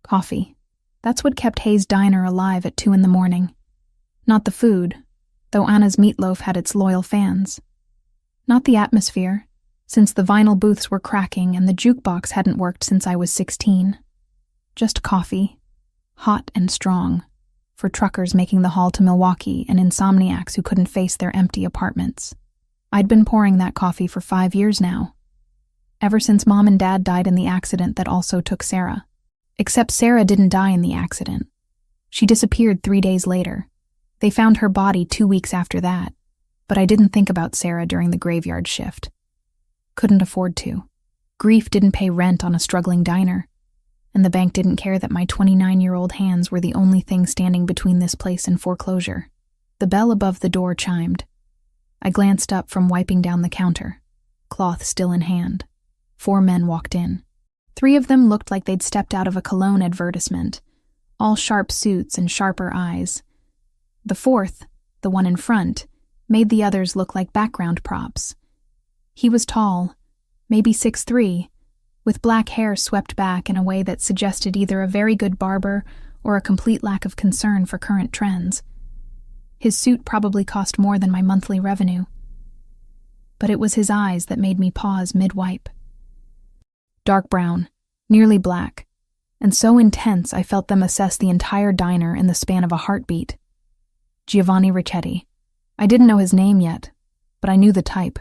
Coffee. That's what kept Hayes' Diner alive at 2 a.m. Not the food, though Anna's meatloaf had its loyal fans. Not the atmosphere, since the vinyl booths were cracking and the jukebox hadn't worked since I was 16. Just coffee, hot and strong, for truckers making the haul to Milwaukee and insomniacs who couldn't face their empty apartments. I'd been pouring that coffee for 5 years now, ever since Mom and Dad died in the accident that also took Sarah. Except Sarah didn't die in the accident. She disappeared 3 days later. They found her body 2 weeks after that, but I didn't think about Sarah during the graveyard shift. Couldn't afford to. Grief didn't pay rent on a struggling diner, and the bank didn't care that my 29-year-old hands were the only thing standing between this place and foreclosure. The bell above the door chimed. I glanced up from wiping down the counter, cloth still in hand. 4 men walked in. 3 of them looked like they'd stepped out of a cologne advertisement, all sharp suits and sharper eyes. The 4th, the one in front, made the others look like background props. He was tall, maybe 6'3", with black hair swept back in a way that suggested either a very good barber or a complete lack of concern for current trends. His suit probably cost more than my monthly revenue. But it was his eyes that made me pause mid-wipe. Dark brown, nearly black, and so intense I felt them assess the entire diner in the span of a heartbeat. Giovanni Ricchetti. I didn't know his name yet, but I knew the type.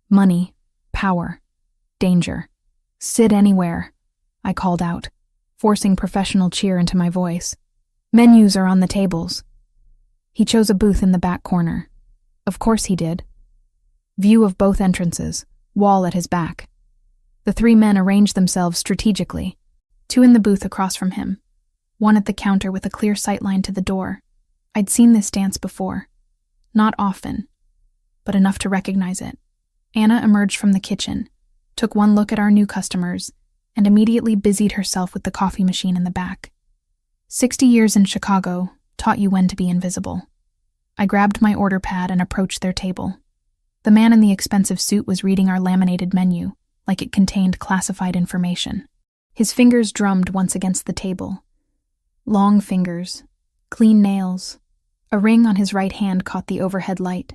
Money, power, danger. Sit anywhere, I called out, forcing professional cheer into my voice. Menus are on the tables. He chose a booth in the back corner. Of course he did. View of both entrances, wall at his back. The 3 men arranged themselves strategically, 2 in the booth across from him, 1 at the counter with a clear sightline to the door. I'd seen this dance before. Not often, but enough to recognize it. Anna emerged from the kitchen, took 1 look at our new customers, and immediately busied herself with the coffee machine in the back. 60 years in Chicago taught you when to be invisible. I grabbed my order pad and approached their table. The man in the expensive suit was reading our laminated menu, like it contained classified information. His fingers drummed once against the table. Long fingers, clean nails. A ring on his right hand caught the overhead light.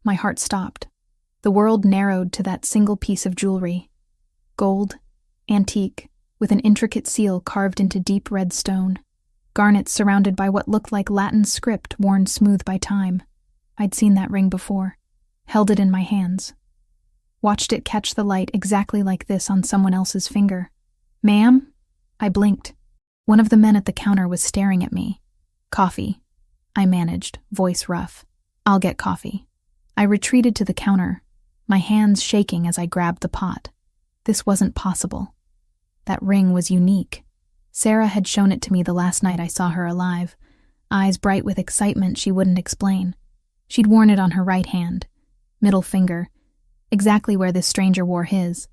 My heart stopped. The world narrowed to that single piece of jewelry. Gold, antique, with an intricate seal carved into deep red stone. Garnets surrounded by what looked like Latin script worn smooth by time. I'd seen that ring before. Held it in my hands. Watched it catch the light exactly like this on someone else's finger. Ma'am? I blinked. One of the men at the counter was staring at me. Coffee. I managed, voice rough. I'll get coffee. I retreated to the counter, my hands shaking as I grabbed the pot. This wasn't possible. That ring was unique. Sarah had shown it to me the last night I saw her alive, eyes bright with excitement she wouldn't explain. She'd worn it on her right hand, middle finger, exactly where this stranger wore his.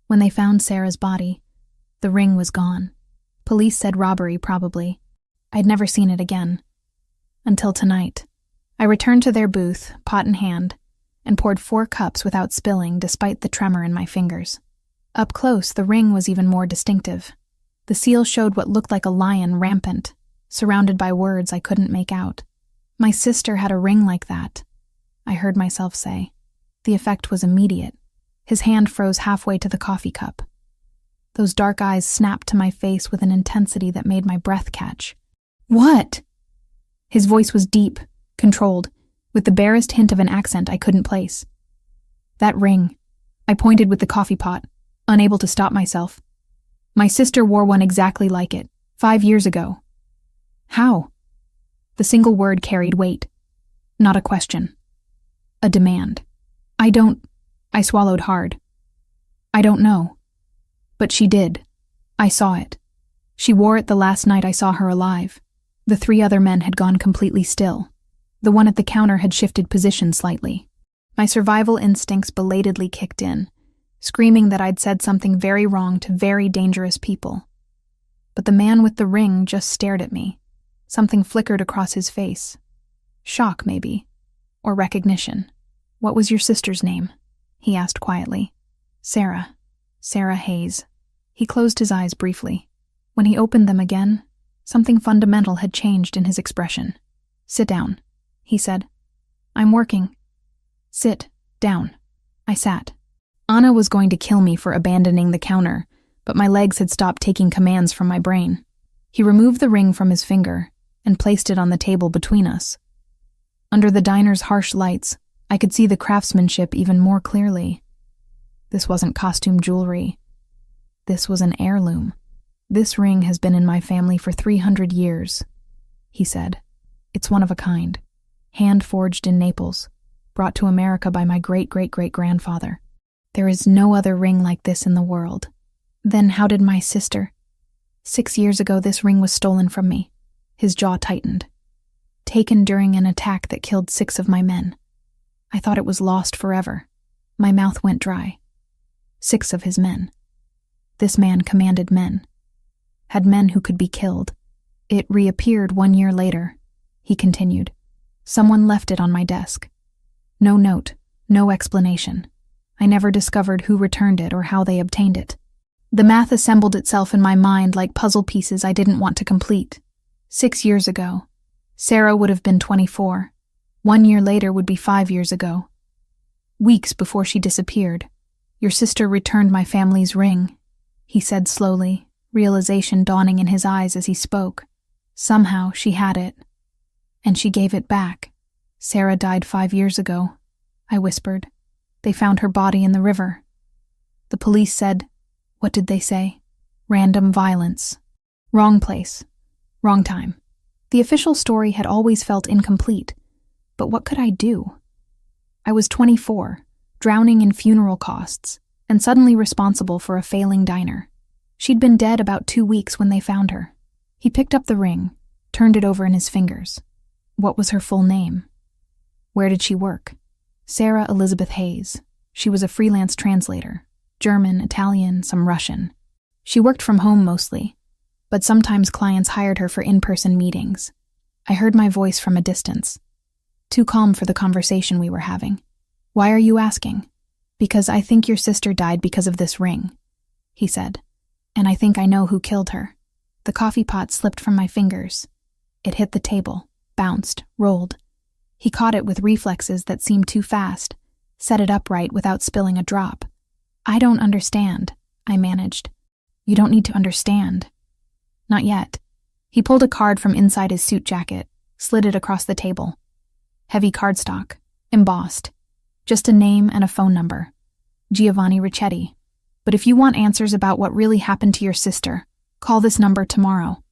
When they found Sarah's body, the ring was gone. Police said robbery, probably. I'd never seen it again. Until tonight. I returned to their booth, pot in hand, and poured 4 cups without spilling despite the tremor in my fingers. Up close, the ring was even more distinctive. The seal showed what looked like a lion rampant, surrounded by words I couldn't make out. My sister had a ring like that, I heard myself say. The effect was immediate. His hand froze halfway to the coffee cup. Those dark eyes snapped to my face with an intensity that made my breath catch. What? His voice was deep, controlled, with the barest hint of an accent I couldn't place. That ring. I pointed with the coffee pot, unable to stop myself. My sister wore one exactly like it, 5 years ago. How? The single word carried weight. Not a question. A demand. I swallowed hard. I don't know. But she did. I saw it. She wore it the last night I saw her alive. The 3 other men had gone completely still. The one at the counter had shifted position slightly. My survival instincts belatedly kicked in, screaming that I'd said something very wrong to very dangerous people. But the man with the ring just stared at me. Something flickered across his face. Shock, maybe. Or recognition. What was your sister's name? He asked quietly. Sarah. Sarah Hayes. He closed his eyes briefly. When he opened them again, something fundamental had changed in his expression. "Sit down," he said. "I'm working." "Sit down." I sat. Anna was going to kill me for abandoning the counter, but my legs had stopped taking commands from my brain. He removed the ring from his finger and placed it on the table between us. Under the diner's harsh lights, I could see the craftsmanship even more clearly. This wasn't costume jewelry. This was an heirloom. "This ring has been in my family for 300 years, he said. "It's one of a kind, hand-forged in Naples, brought to America by my great-great-great-grandfather. There is no other ring like this in the world." "Then how did my sister—" "6 years ago this ring was stolen from me." His jaw tightened. "Taken during an attack that killed 6 of my men. I thought it was lost forever." My mouth went dry. 6 of his men. This man commanded men. Had men who could be killed. "It reappeared 1 year later," he continued. "Someone left it on my desk. No note, no explanation. I never discovered who returned it or how they obtained it. The math assembled itself in my mind like puzzle pieces I didn't want to complete. 6 years ago, Sarah would have been 24. 1 year later would be 5 years ago. Weeks before she disappeared, your sister returned my family's ring," he said slowly, realization dawning in his eyes as he spoke. "Somehow she had it. And she gave it back. Sarah died 5 years ago," I whispered. "They found her body in the river. The police said—" "What did they say?" "Random violence. Wrong place. Wrong time." The official story had always felt incomplete. But what could I do? I was 24, drowning in funeral costs, and suddenly responsible for a failing diner. She'd been dead about 2 weeks when they found her. He picked up the ring, turned it over in his fingers. What was her full name? Where did she work? Sarah Elizabeth Hayes. She was a freelance translator. German, Italian, some Russian. She worked from home mostly, but sometimes clients hired her for in-person meetings. I heard my voice from a distance. Too calm for the conversation we were having. "Why are you asking?" "Because I think your sister died because of this ring," he said. "And I think I know who killed her." The coffee pot slipped from my fingers. It hit the table, bounced, rolled. He caught it with reflexes that seemed too fast, set it upright without spilling a drop. "I don't understand," I managed. "You don't need to understand." "Not yet." He pulled a card from inside his suit jacket, slid it across the table. Heavy cardstock, embossed. Just a name and a phone number. Giovanni Ricchetti. "But if you want answers about what really happened to your sister, call this number tomorrow,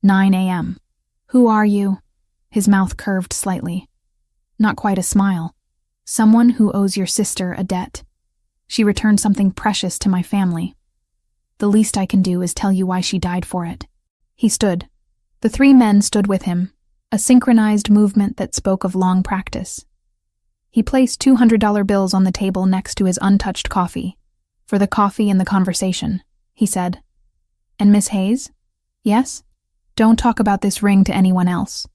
9 a.m. "Who are you?" His mouth curved slightly. Not quite a smile. "Someone who owes your sister a debt. She returned something precious to my family. The least I can do is tell you why she died for it." He stood. The 3 men stood with him, a synchronized movement that spoke of long practice. He placed $200 bills on the table next to his untouched coffee. "For the coffee and the conversation," he said. "And Miss Hayes?" "Yes?" "Don't talk about this ring to anyone else.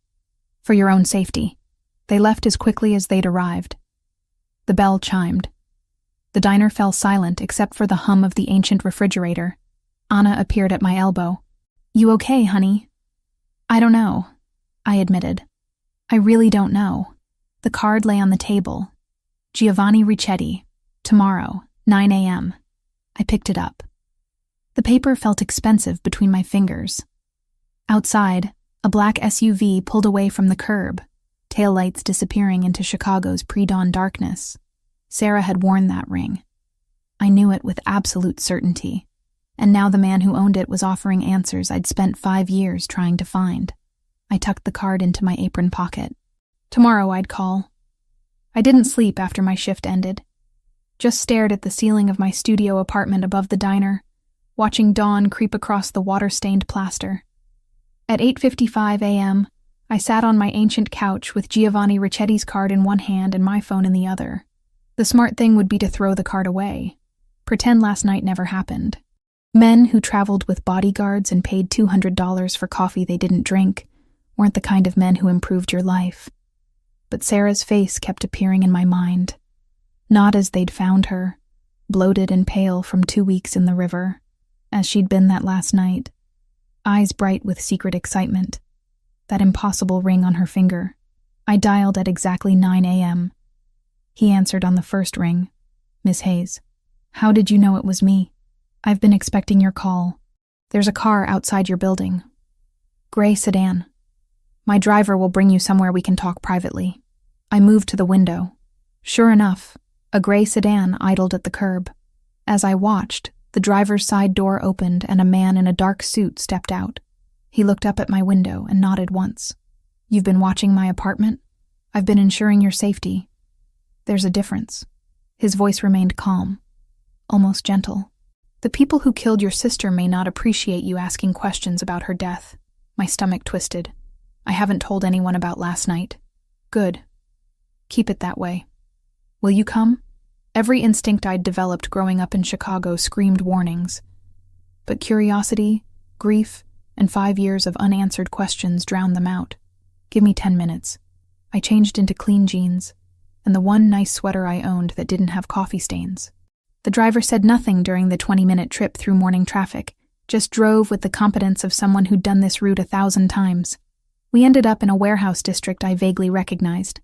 For your own safety." They left as quickly as they'd arrived. The bell chimed. The diner fell silent except for the hum of the ancient refrigerator. Anna appeared at my elbow. "You okay, honey?" "I don't know," I admitted. "I really don't know." The card lay on the table. Giovanni Ricchetti. Tomorrow, 9 a.m. I picked it up. The paper felt expensive between my fingers. Outside, a black SUV pulled away from the curb, taillights disappearing into Chicago's pre-dawn darkness. Sarah had worn that ring. I knew it with absolute certainty, and now the man who owned it was offering answers I'd spent 5 years trying to find. I tucked the card into my apron pocket. Tomorrow I'd call. I didn't sleep after my shift ended. Just stared at the ceiling of my studio apartment above the diner, watching dawn creep across the water-stained plaster. At 8:55 a.m., I sat on my ancient couch with Giovanni Ricchetti's card in one hand and my phone in the other. The smart thing would be to throw the card away. Pretend last night never happened. Men who traveled with bodyguards and paid $200 for coffee they didn't drink weren't the kind of men who improved your life. But Sarah's face kept appearing in my mind. Not as they'd found her, bloated and pale from 2 weeks in the river, as she'd been that last night. eyes bright with secret excitement. That impossible ring on her finger. I dialed at exactly 9 a.m. He answered on the first ring. Miss Hayes. How did you know it was me? I've been expecting your call. There's a car outside your building. Gray sedan. My driver will bring you somewhere we can talk privately. I moved to the window. Sure enough, a gray sedan idled at the curb. As I watched, the driver's side door opened and a man in a dark suit stepped out. He looked up at my window and nodded once. You've been watching my apartment? I've been ensuring your safety. There's a difference. His voice remained calm, almost gentle. The people who killed your sister may not appreciate you asking questions about her death. My stomach twisted. I haven't told anyone about last night. Good. Keep it that way. Will you come? Every instinct I'd developed growing up in Chicago screamed warnings. But curiosity, grief, and 5 years of unanswered questions drowned them out. Give me 10 minutes. I changed into clean jeans, and the one nice sweater I owned that didn't have coffee stains. The driver said nothing during the 20-minute trip through morning traffic, just drove with the competence of someone who'd done this route 1,000 times. We ended up in a warehouse district I vaguely recognized.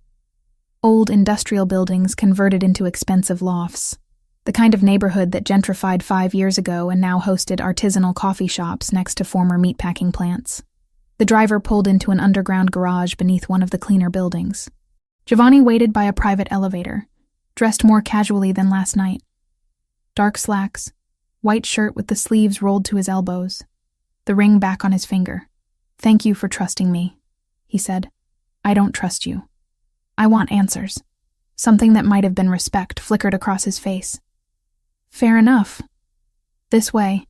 Old industrial buildings converted into expensive lofts. The kind of neighborhood that gentrified 5 years ago and now hosted artisanal coffee shops next to former meatpacking plants. The driver pulled into an underground garage beneath one of the cleaner buildings. Giovanni waited by a private elevator, dressed more casually than last night. Dark slacks, white shirt with the sleeves rolled to his elbows, the ring back on his finger. Thank you for trusting me, he said. I don't trust you. I want answers. Something that might have been respect flickered across his face. Fair enough. This way.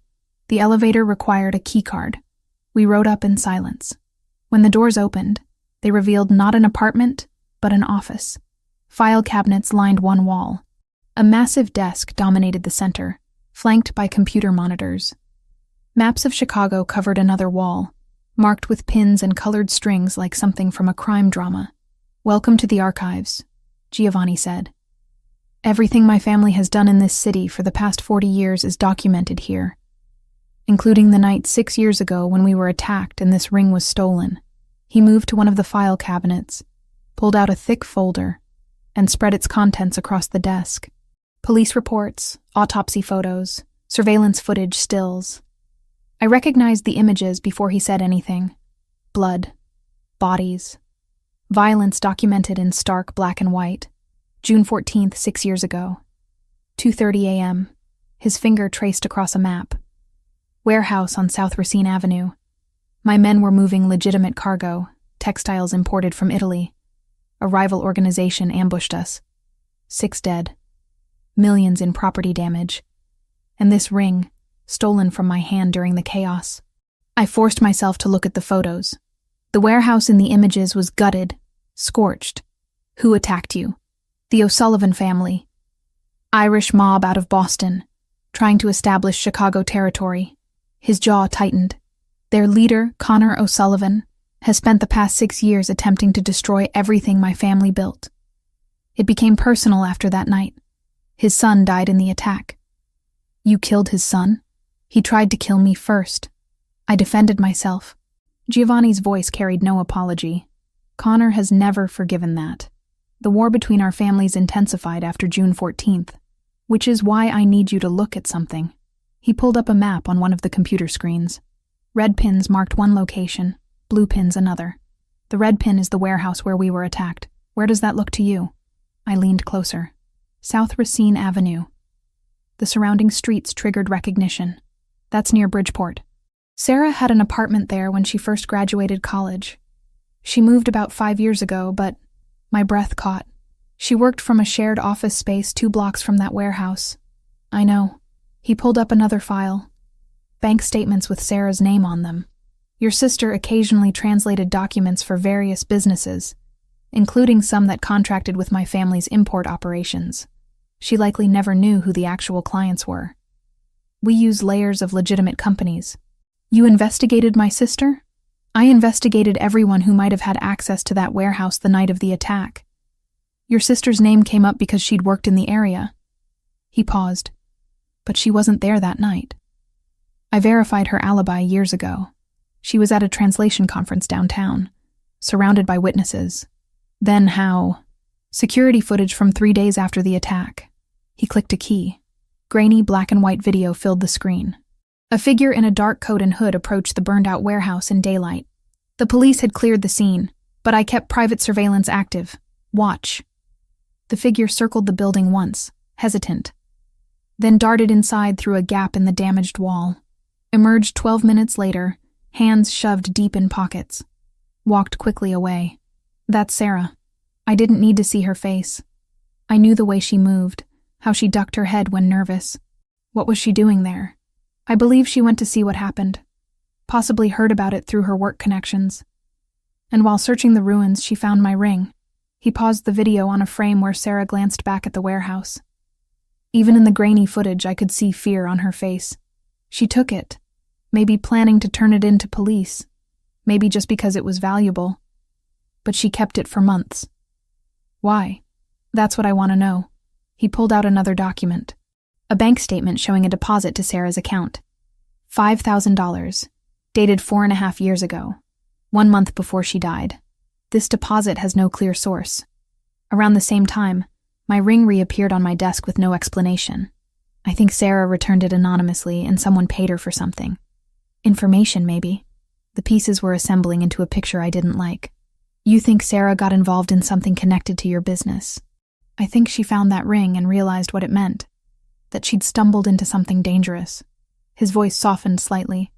The elevator required a keycard. We rode up in silence. When the doors opened, they revealed not an apartment, but an office. File cabinets lined one wall. A massive desk dominated the center, flanked by computer monitors. Maps of Chicago covered another wall, marked with pins and colored strings like something from a crime drama. Welcome to the archives, Giovanni said. Everything my family has done in this city for the past 40 years is documented here, including the night 6 years ago when we were attacked and this ring was stolen. He moved to one of the file cabinets, pulled out a thick folder, and spread its contents across the desk. Police reports, autopsy photos, surveillance footage stills. I recognized the images before he said anything. Blood, bodies, violence documented in stark black and white. June 14th, 6 years ago. 2:30 a.m. His finger traced across a map. Warehouse on South Racine Avenue. My men were moving legitimate cargo, textiles imported from Italy. A rival organization ambushed us. 6 dead. Millions in property damage. And this ring, stolen from my hand during the chaos. I forced myself to look at the photos. The warehouse in the images was gutted, scorched. Who attacked you? The O'Sullivan family. Irish mob out of Boston, trying to establish Chicago territory. His jaw tightened. Their leader, Connor O'Sullivan, has spent the past 6 years attempting to destroy everything my family built. It became personal after that night. His son died in the attack. You killed his son? He tried to kill me first. I defended myself. Giovanni's voice carried no apology. Connor has never forgiven that. The war between our families intensified after June 14th, which is why I need you to look at something. He pulled up a map on one of the computer screens. Red pins marked one location, blue pins another. The red pin is the warehouse where we were attacked. Where does that look to you? I leaned closer. South Racine Avenue. The surrounding streets triggered recognition. That's near Bridgeport. Sarah had an apartment there when she first graduated college. She moved about 5 years ago, but my breath caught. She worked from a shared office space 2 blocks from that warehouse. I know. He pulled up another file. Bank statements with Sarah's name on them. Your sister occasionally translated documents for various businesses, including some that contracted with my family's import operations. She likely never knew who the actual clients were. We use layers of legitimate companies. You investigated my sister? I investigated everyone who might have had access to that warehouse the night of the attack. Your sister's name came up because she'd worked in the area. He paused. But she wasn't there that night. I verified her alibi years ago. She was at a translation conference downtown, surrounded by witnesses. Then how? Security footage from 3 days after the attack. He clicked a key. Grainy black and white video filled the screen. A figure in a dark coat and hood approached the burned-out warehouse in daylight. The police had cleared the scene, but I kept private surveillance active. Watch. The figure circled the building once, hesitant, then darted inside through a gap in the damaged wall. Emerged 12 minutes later, hands shoved deep in pockets. Walked quickly away. That's Sarah. I didn't need to see her face. I knew the way she moved, how she ducked her head when nervous. What was she doing there? I believe she went to see what happened. Possibly heard about it through her work connections. And while searching the ruins, she found my ring. He paused the video on a frame where Sarah glanced back at the warehouse. Even in the grainy footage, I could see fear on her face. She took it, maybe planning to turn it into police, maybe just because it was valuable. But she kept it for months. Why? That's what I want to know. He pulled out another document. A bank statement showing a deposit to Sarah's account. $5,000, dated 4.5 years ago, 1 month before she died. This deposit has no clear source. Around the same time, my ring reappeared on my desk with no explanation. I think Sarah returned it anonymously and someone paid her for something. Information, maybe. The pieces were assembling into a picture I didn't like. You think Sarah got involved in something connected to your business? I think she found that ring and realized what it meant. That she'd stumbled into something dangerous. His voice softened slightly.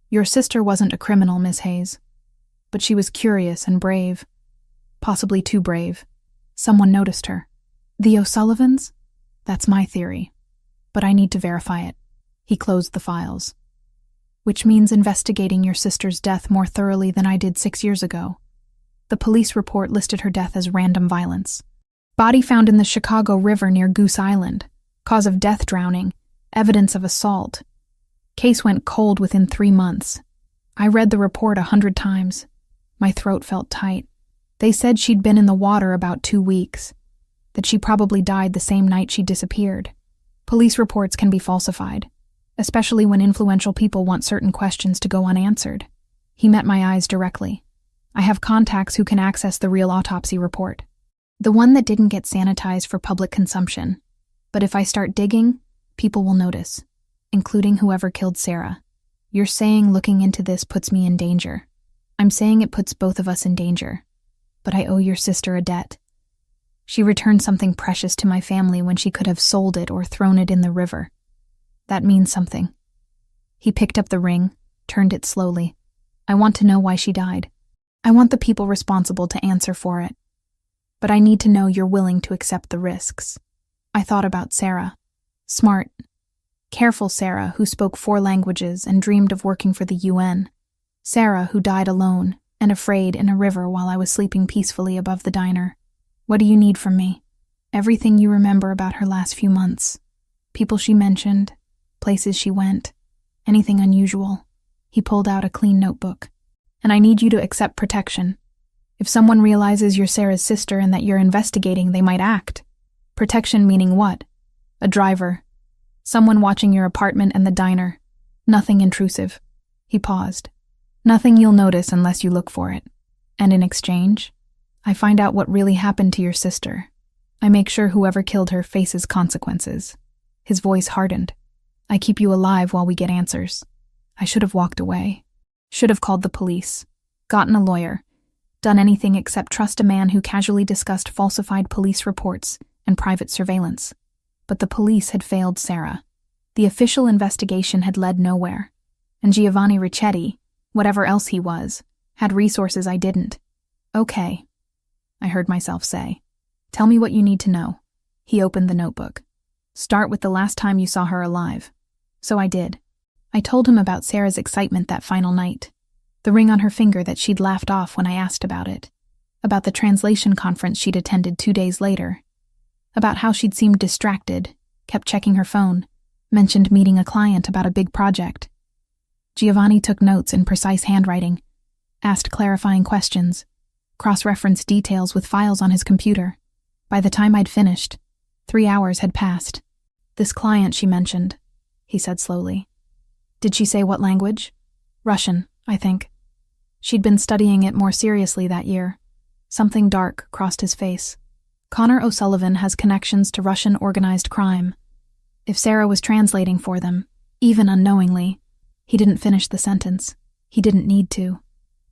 Your sister wasn't a criminal, Miss Hayes. But she was curious and brave. Possibly too brave. Someone noticed her. The O'Sullivans? That's my theory. But I need to verify it. He closed the files. Which means investigating your sister's death more thoroughly than I did 6 years ago. The police report listed her death as random violence. Body found in the Chicago River near Goose Island. Cause of death drowning. Evidence of assault. Case went cold within 3 months. I read the report 100 times. My throat felt tight. They said she'd been in the water about 2 weeks. That she probably died the same night she disappeared. Police reports can be falsified, especially when influential people want certain questions to go unanswered. He met my eyes directly. I have contacts who can access the real autopsy report. The one that didn't get sanitized for public consumption. But if I start digging, people will notice, including whoever killed Sarah. You're saying looking into this puts me in danger. I'm saying it puts both of us in danger. But I owe your sister a debt. She returned something precious to my family when she could have sold it or thrown it in the river. That means something. He picked up the ring, turned it slowly. I want to know why she died. I want the people responsible to answer for it. But I need to know you're willing to accept the risks. I thought about Sarah. Smart, careful Sarah who spoke 4 languages and dreamed of working for the UN. Sarah who died alone and afraid in a river while I was sleeping peacefully above the diner. What do you need from me? Everything you remember about her last few months. People she mentioned, places she went, anything unusual. He pulled out a clean notebook. And I need you to accept protection. If someone realizes you're Sarah's sister and that you're investigating, they might act. Protection meaning what? A driver. Someone watching your apartment and the diner. Nothing intrusive. He paused. Nothing you'll notice unless you look for it. And in exchange, I find out what really happened to your sister. I make sure whoever killed her faces consequences. His voice hardened. I keep you alive while we get answers. I should have walked away. Should have called the police. Gotten a lawyer. Done anything except trust a man who casually discussed falsified police reports and private surveillance. But the police had failed Sarah. The official investigation had led nowhere. And Giovanni Ricchetti, whatever else he was, had resources I didn't. Okay, I heard myself say. Tell me what you need to know. He opened the notebook. Start with the last time you saw her alive. So I did. I told him about Sarah's excitement that final night. The ring on her finger that she'd laughed off when I asked about it. About the translation conference she'd attended 2 days later. About how she'd seemed distracted, kept checking her phone, mentioned meeting a client about a big project. Giovanni took notes in precise handwriting, asked clarifying questions, cross-referenced details with files on his computer. By the time I'd finished, 3 hours had passed. This client she mentioned, he said slowly. Did she say what language? Russian, I think. She'd been studying it more seriously that year. Something dark crossed his face. Connor O'Sullivan has connections to Russian organized crime. If Sarah was translating for them, even unknowingly, he didn't finish the sentence. He didn't need to.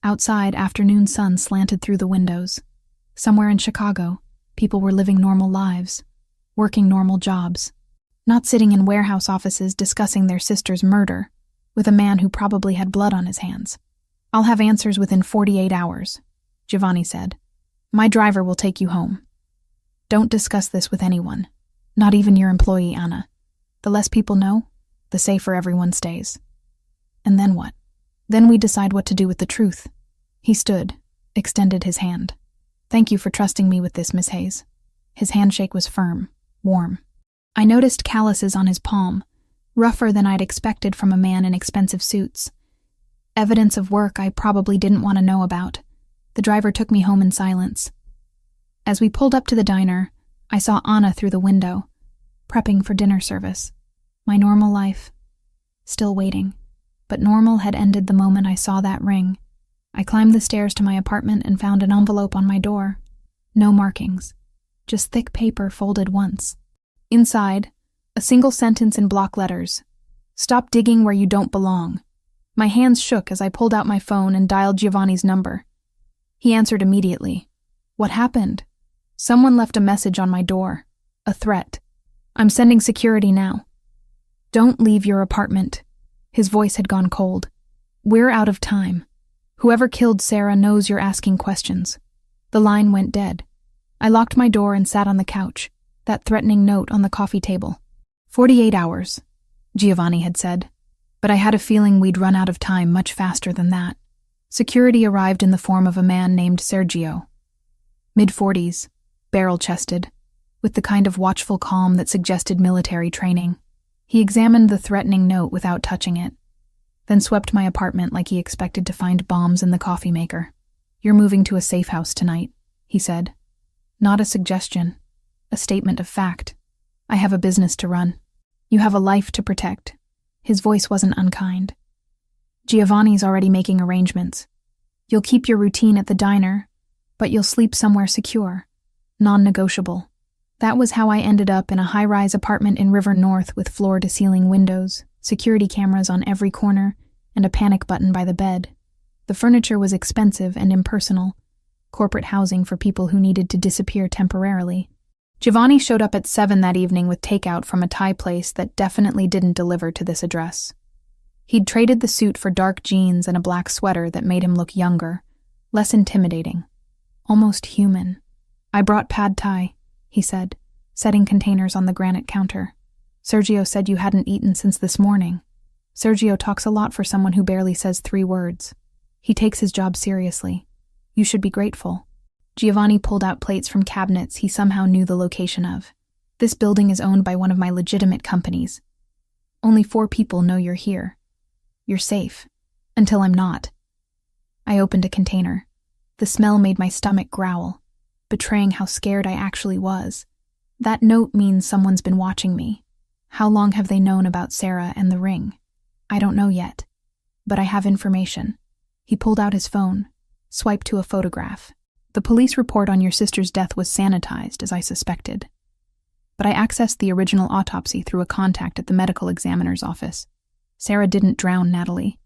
Outside, afternoon sun slanted through the windows. Somewhere in Chicago, people were living normal lives, working normal jobs, not sitting in warehouse offices discussing their sister's murder with a man who probably had blood on his hands. "I'll have answers within 48 hours, Giovanni said. "My driver will take you home. Don't discuss this with anyone, not even your employee, Anna. The less people know, the safer everyone stays." And then what? Then we decide what to do with the truth. He stood, extended his hand. "Thank you for trusting me with this, Miss Hayes." His handshake was firm, warm. I noticed calluses on his palm, rougher than I'd expected from a man in expensive suits. Evidence of work I probably didn't want to know about. The driver took me home in silence. As we pulled up to the diner, I saw Anna through the window, prepping for dinner service. My normal life. Still waiting. But normal had ended the moment I saw that ring. I climbed the stairs to my apartment and found an envelope on my door. No markings. Just thick paper folded once. Inside, a single sentence in block letters. "Stop digging where you don't belong." My hands shook as I pulled out my phone and dialed Giovanni's number. He answered immediately. "What happened?" "Someone left a message on my door. A threat. I'm sending security now." "Don't leave your apartment." His voice had gone cold. "We're out of time. Whoever killed Sarah knows you're asking questions." The line went dead. I locked my door and sat on the couch, that threatening note on the coffee table. 48 hours, Giovanni had said. But I had a feeling we'd run out of time much faster than that. Security arrived in the form of a man named Sergio. Mid-40s, barrel-chested, with the kind of watchful calm that suggested military training. He examined the threatening note without touching it, then swept my apartment like he expected to find bombs in the coffee maker. "You're moving to a safe house tonight," he said. Not a suggestion, a statement of fact. "I have a business to run. You have a life to protect." His voice wasn't unkind. "Giovanni's already making arrangements. You'll keep your routine at the diner, but you'll sleep somewhere secure, non-negotiable." That was how I ended up in a high-rise apartment in River North with floor-to-ceiling windows, security cameras on every corner, and a panic button by the bed. The furniture was expensive and impersonal, corporate housing for people who needed to disappear temporarily. Giovanni showed up at 7 that evening with takeout from a Thai place that definitely didn't deliver to this address. He'd traded the suit for dark jeans and a black sweater that made him look younger, less intimidating, almost human. "I brought pad thai," he said, setting containers on the granite counter. "Sergio said you hadn't eaten since this morning." Sergio talks a lot for someone who barely says 3 words. He takes his job seriously. You should be grateful. Giovanni pulled out plates from cabinets he somehow knew the location of. "This building is owned by one of my legitimate companies. Only 4 people know you're here. You're safe. Until I'm not." I opened a container. The smell made my stomach growl, betraying how scared I actually was. That note means someone's been watching me. How long have they known about Sarah and the ring? I don't know yet, but I have information. He pulled out his phone, swiped to a photograph. "The police report on your sister's death was sanitized, as I suspected. But I accessed the original autopsy through a contact at the medical examiner's office. Sarah didn't drown Natalie.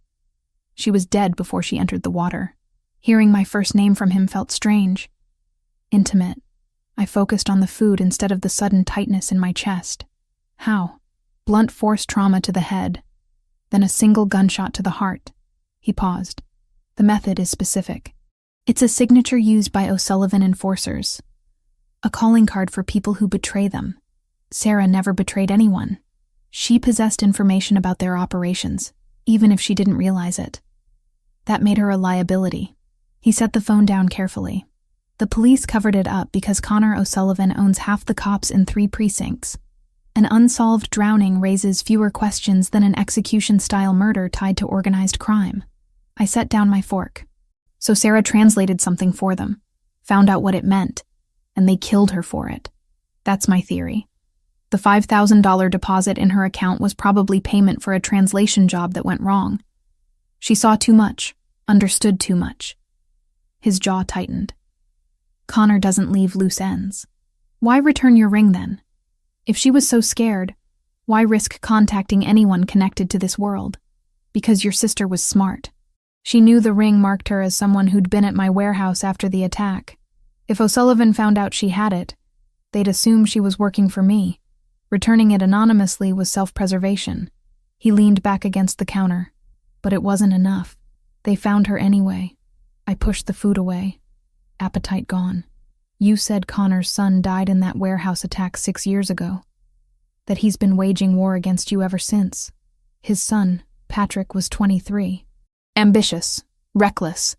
She was dead before she entered the water." Hearing my first name from him felt strange. Intimate. I focused on the food instead of the sudden tightness in my chest. "How?" "Blunt force trauma to the head, then a single gunshot to the heart." He paused. "The method is specific. It's a signature used by O'Sullivan enforcers. A calling card for people who betray them. Sarah never betrayed anyone. She possessed information about their operations, even if she didn't realize it. That made her a liability." He set the phone down carefully. "The police covered it up because Connor O'Sullivan owns half the cops in 3 precincts. An unsolved drowning raises fewer questions than an execution-style murder tied to organized crime." I set down my fork. "So Sarah translated something for them, found out what it meant, and they killed her for it. That's my theory. The $5,000 deposit in her account was probably payment for a translation job that went wrong. She saw too much, Understood too much. His jaw tightened. Connor doesn't leave loose ends. Why return your ring then? If she was so scared, why risk contacting anyone connected to this world? Because your sister was smart. She knew the ring marked her as someone who'd been at my warehouse after the attack. If O'Sullivan found out she had it, they'd assume she was working for me. Returning it anonymously was self-preservation. He leaned back against the counter. But it wasn't enough. They found her anyway. I pushed the food away. Appetite gone. You said Connor's son died in that warehouse attack 6 years ago. That he's been waging war against you ever since. His son, Patrick, was 23. Ambitious. Reckless.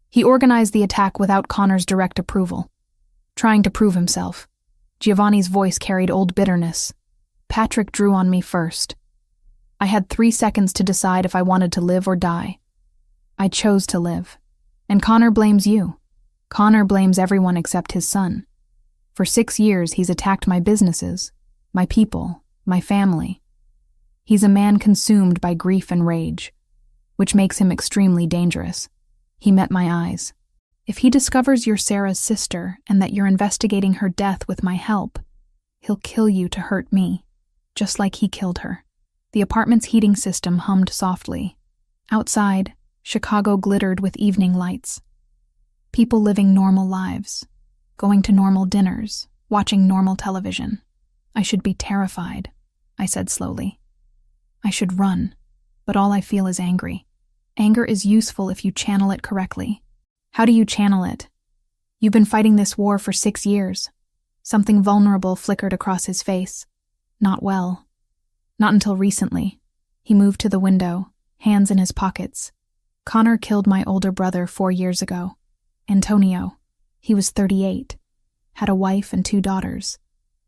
He organized the attack without Connor's direct approval. Trying to prove himself. Giovanni's voice carried old bitterness. Patrick drew on me first. I had 3 seconds to decide if I wanted to live or die. I chose to live. And Connor blames you. Connor blames everyone except his son. For 6 years, he's attacked my businesses, my people, my family. He's a man consumed by grief and rage, which makes him extremely dangerous. He met my eyes. If he discovers you're Sarah's sister and that you're investigating her death with my help, he'll kill you to hurt me, just like he killed her. The apartment's heating system hummed softly. Outside, Chicago glittered with evening lights. People living normal lives, going to normal dinners, watching normal television. I should be terrified, I said slowly. I should run, but all I feel is angry. Anger is useful if you channel it correctly. How do you channel it? You've been fighting this war for 6 years. Something vulnerable flickered across his face. Not well. Not until recently. He moved to the window, hands in his pockets. Connor killed my older brother 4 years ago. Antonio. He was 38. Had a wife and 2 daughters.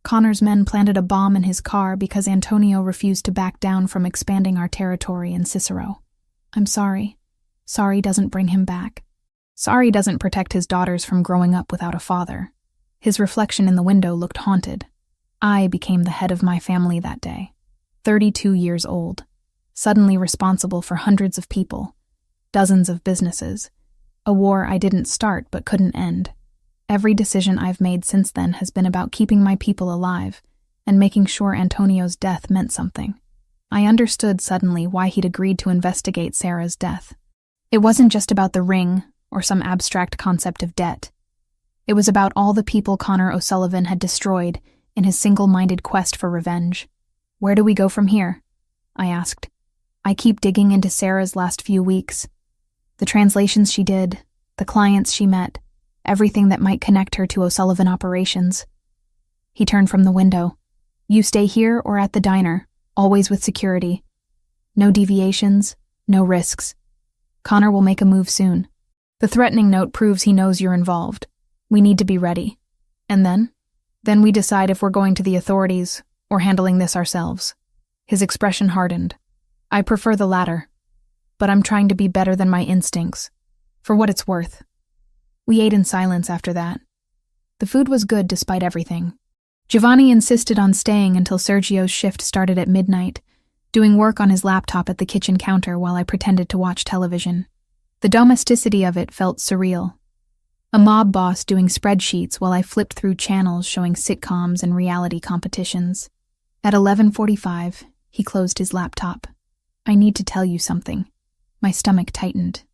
Connor's men planted a bomb in his car because Antonio refused to back down from expanding our territory in Cicero. I'm sorry. Sorry doesn't bring him back. Sorry doesn't protect his daughters from growing up without a father. His reflection in the window looked haunted. I became the head of my family that day. 32 years old. Suddenly responsible for hundreds of people. Dozens of businesses. A war I didn't start but couldn't end. Every decision I've made since then has been about keeping my people alive and making sure Antonio's death meant something. I understood suddenly why he'd agreed to investigate Sarah's death. It wasn't just about the ring or some abstract concept of debt. It was about all the people Connor O'Sullivan had destroyed in his single-minded quest for revenge. Where do we go from here? I asked. I keep digging into Sarah's last few weeks. The translations she did, the clients she met, everything that might connect her to O'Sullivan operations. He turned from the window. You stay here or at the diner, always with security. No deviations, no risks. Connor will make a move soon. The threatening note proves he knows you're involved. We need to be ready. And then? Then we decide if we're going to the authorities or handling this ourselves. His expression hardened. I prefer the latter. But I'm trying to be better than my instincts. For what it's worth. We ate in silence after that. The food was good despite everything. Giovanni insisted on staying until Sergio's shift started at midnight, doing work on his laptop at the kitchen counter while I pretended to watch television. The domesticity of it felt surreal. A mob boss doing spreadsheets while I flipped through channels showing sitcoms and reality competitions. At 11:45, he closed his laptop. I need to tell you something. My stomach tightened.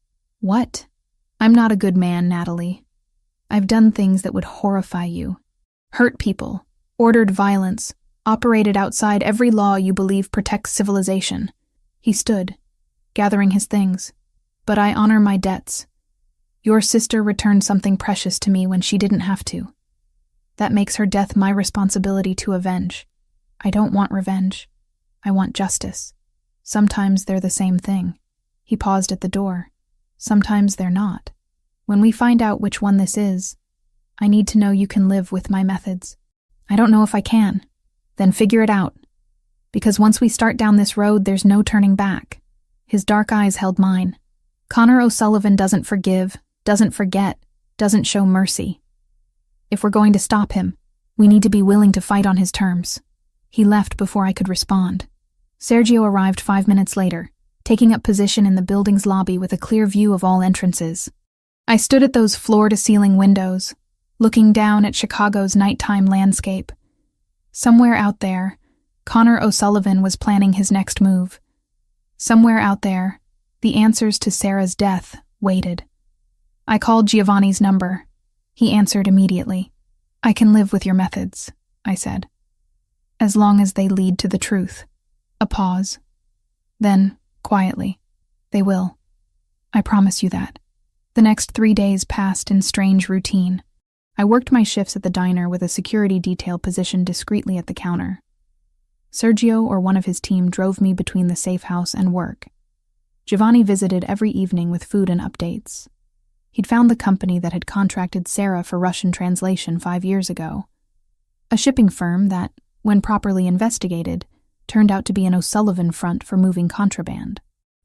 What? I'm not a good man, Natalie. I've done things that would horrify you. Hurt people, ordered violence, operated outside every law you believe protects civilization. He stood, gathering his things. But I honor my debts. Your sister returned something precious to me when she didn't have to. That makes her death my responsibility to avenge. I don't want revenge. I want justice. Sometimes they're the same thing. He paused at the door. Sometimes they're not. When we find out which one this is, I need to know you can live with my methods. I don't know if I can. Then figure it out. Because once we start down this road, there's no turning back. His dark eyes held mine. Connor O'Sullivan doesn't forgive, doesn't forget, doesn't show mercy. If we're going to stop him, we need to be willing to fight on his terms. He left before I could respond. Sergio arrived 5 minutes later, taking up position in the building's lobby with a clear view of all entrances. I stood at those floor-to-ceiling windows, looking down at Chicago's nighttime landscape. Somewhere out there, Connor O'Sullivan was planning his next move. Somewhere out there, the answers to Sarah's death waited. I called Giovanni's number. He answered immediately. "I can live with your methods," I said. "As long as they lead to the truth." A pause. Then, quietly, "They will. I promise you that." The next 3 days passed in strange routine. I worked my shifts at the diner with a security detail positioned discreetly at the counter. Sergio or one of his team drove me between the safe house and work. Giovanni visited every evening with food and updates. He'd found the company that had contracted Sarah for Russian translation 5 years ago. A shipping firm that, when properly investigated, turned out to be an O'Sullivan front for moving contraband.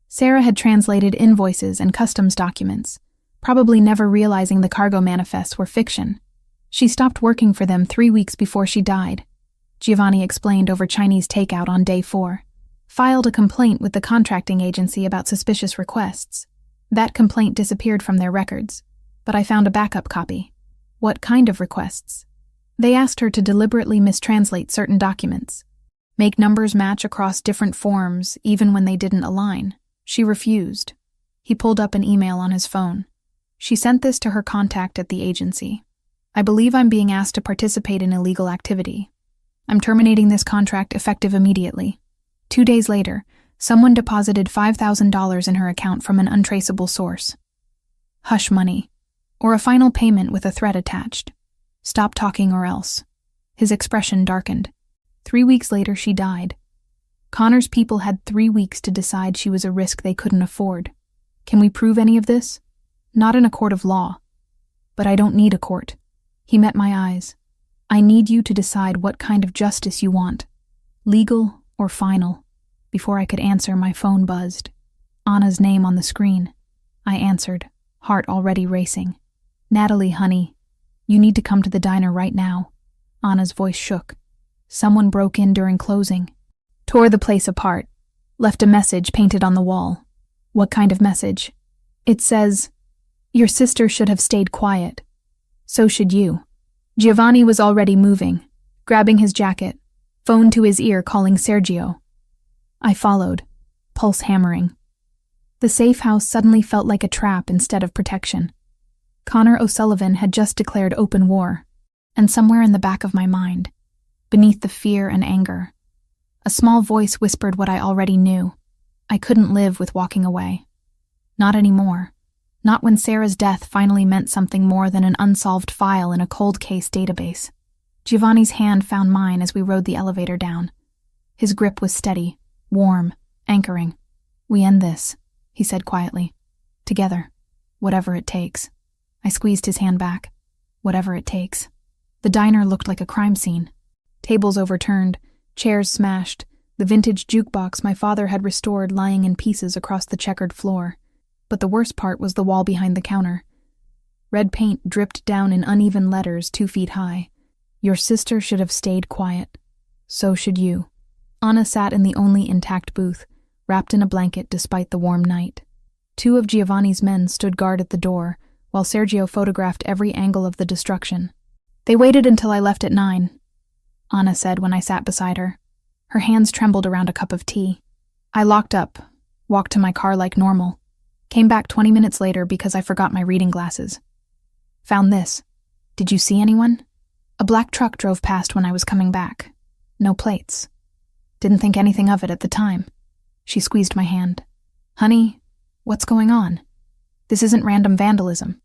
Sarah had translated invoices and customs documents, probably never realizing the cargo manifests were fiction. She stopped working for them 3 weeks before she died, Giovanni explained over Chinese takeout on day 4. Filed a complaint with the contracting agency about suspicious requests. That complaint disappeared from their records, but I found a backup copy. What kind of requests? They asked her to deliberately mistranslate certain documents, make numbers match across different forms even when they didn't align. She refused. He pulled up an email on his phone. She sent this to her contact at the agency. "I believe I'm being asked to participate in illegal activity. I'm terminating this contract effective immediately." 2 days later, someone deposited $5,000 in her account from an untraceable source. Hush money, or a final payment with a threat attached. "Stop talking or else." His expression darkened. 3 weeks later, she died. Connor's people had 3 weeks to decide she was a risk they couldn't afford. Can we prove any of this? Not in a court of law. But I don't need a court. He met my eyes. I need you to decide what kind of justice you want. Legal or final. Before I could answer, my phone buzzed. Anna's name on the screen. I answered, heart already racing. "Natalie, honey, you need to come to the diner right now." Anna's voice shook. Someone broke in during closing. Tore the place apart. Left a message painted on the wall. What kind of message? It says, "Your sister should have stayed quiet. So should you." Giovanni was already moving, grabbing his jacket, phone to his ear calling Sergio. I followed, pulse hammering. The safe house suddenly felt like a trap instead of protection. Connor O'Sullivan had just declared open war, and somewhere in the back of my mind, beneath the fear and anger, a small voice whispered what I already knew. I couldn't live with walking away. Not anymore. Not when Sarah's death finally meant something more than an unsolved file in a cold case database. Giovanni's hand found mine as we rode the elevator down. His grip was steady, warm, anchoring. "We end this," he said quietly. "Together. Whatever it takes." I squeezed his hand back. Whatever it takes. The diner looked like a crime scene. Tables overturned, chairs smashed, the vintage jukebox my father had restored lying in pieces across the checkered floor. But the worst part was the wall behind the counter. Red paint dripped down in uneven letters 2 feet high. "Your sister should have stayed quiet. So should you." Anna sat in the only intact booth, wrapped in a blanket despite the warm night. 2 of Giovanni's men stood guard at the door, while Sergio photographed every angle of the destruction. "They waited until I left at 9, Anna said when I sat beside her. Her hands trembled around a cup of tea. I locked up, walked to my car like normal. Came back 20 minutes later because I forgot my reading glasses. Found this. Did you see anyone? A black truck drove past when I was coming back. No plates. Didn't think anything of it at the time." She squeezed my hand. "Honey, what's going on? This isn't random vandalism."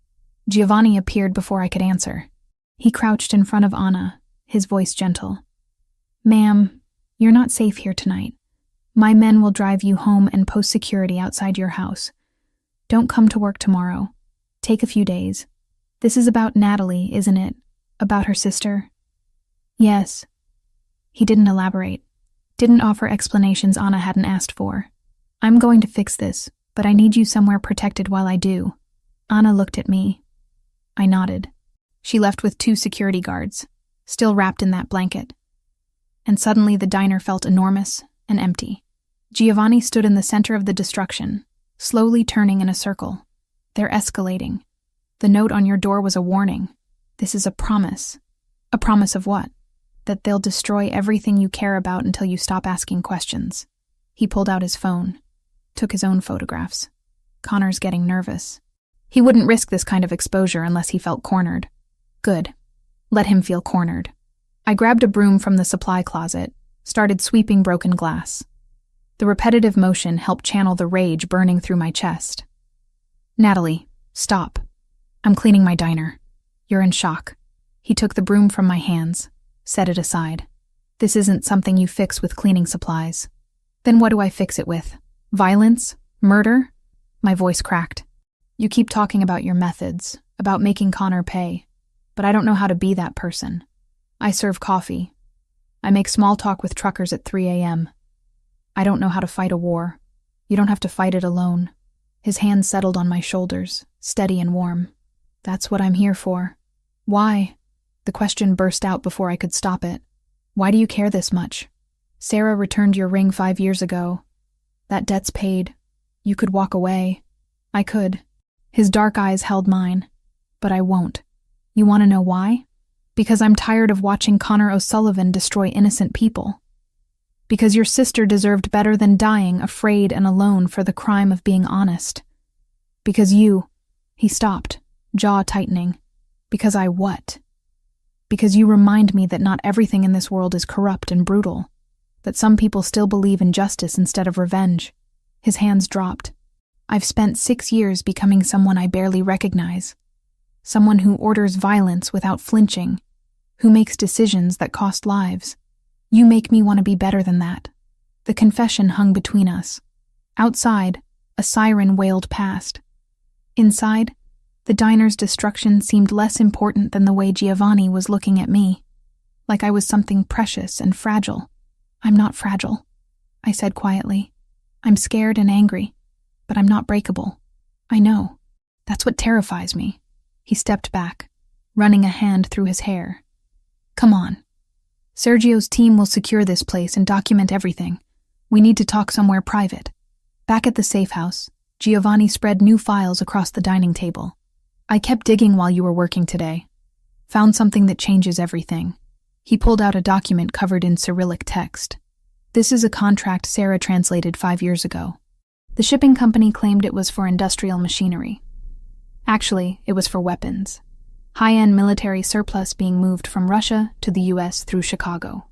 Giovanni appeared before I could answer. He crouched in front of Anna, his voice gentle. "Ma'am, you're not safe here tonight. My men will drive you home and post security outside your house. Don't come to work tomorrow. Take a few days. This is about Natalie, isn't it? About her sister?" "Yes." He didn't elaborate. Didn't offer explanations Anna hadn't asked for. "I'm going to fix this, but I need you somewhere protected while I do." Anna looked at me. I nodded. She left with 2 security guards, still wrapped in that blanket. And suddenly the diner felt enormous and empty. Giovanni stood in the center of the destruction, slowly turning in a circle. They're escalating. The note on your door was a warning. This is a promise. A promise of what? That they'll destroy everything you care about until you stop asking questions. He pulled out his phone, took his own photographs. Connor's getting nervous. He wouldn't risk this kind of exposure unless he felt cornered. Good. Let him feel cornered. I grabbed a broom from the supply closet, started sweeping broken glass. The repetitive motion helped channel the rage burning through my chest. Natalie, stop. I'm cleaning my diner. You're in shock. He took the broom from my hands, set it aside. This isn't something you fix with cleaning supplies. Then what do I fix it with? Violence? Murder? My voice cracked. You keep talking about your methods, about making Connor pay, but I don't know how to be that person. I serve coffee. I make small talk with truckers at 3 a.m. I don't know how to fight a war. You don't have to fight it alone. His hand settled on my shoulders, steady and warm. That's what I'm here for. Why? The question burst out before I could stop it. Why do you care this much? Sarah returned your ring 5 years ago. That debt's paid. You could walk away. I could. His dark eyes held mine. But I won't. You want to know why? Because I'm tired of watching Connor O'Sullivan destroy innocent people. Because your sister deserved better than dying afraid and alone for the crime of being honest. Because you... He stopped, jaw tightening. Because I what? Because you remind me that not everything in this world is corrupt and brutal. That some people still believe in justice instead of revenge. His hands dropped. I've spent 6 years becoming someone I barely recognize. Someone who orders violence without flinching. Who makes decisions that cost lives. You make me want to be better than that. The confession hung between us. Outside, a siren wailed past. Inside, the diner's destruction seemed less important than the way Giovanni was looking at me. Like I was something precious and fragile. I'm not fragile, I said quietly. I'm scared and angry, but I'm not breakable. I know. That's what terrifies me. He stepped back, running a hand through his hair. Come on. Sergio's team will secure this place and document everything. We need to talk somewhere private. Back at the safe house, Giovanni spread new files across the dining table. I kept digging while you were working today. Found something that changes everything. He pulled out a document covered in Cyrillic text. This is a contract Sarah translated 5 years ago. The shipping company claimed it was for industrial machinery. Actually, it was for weapons. High-end military surplus being moved from Russia to the U.S. through Chicago.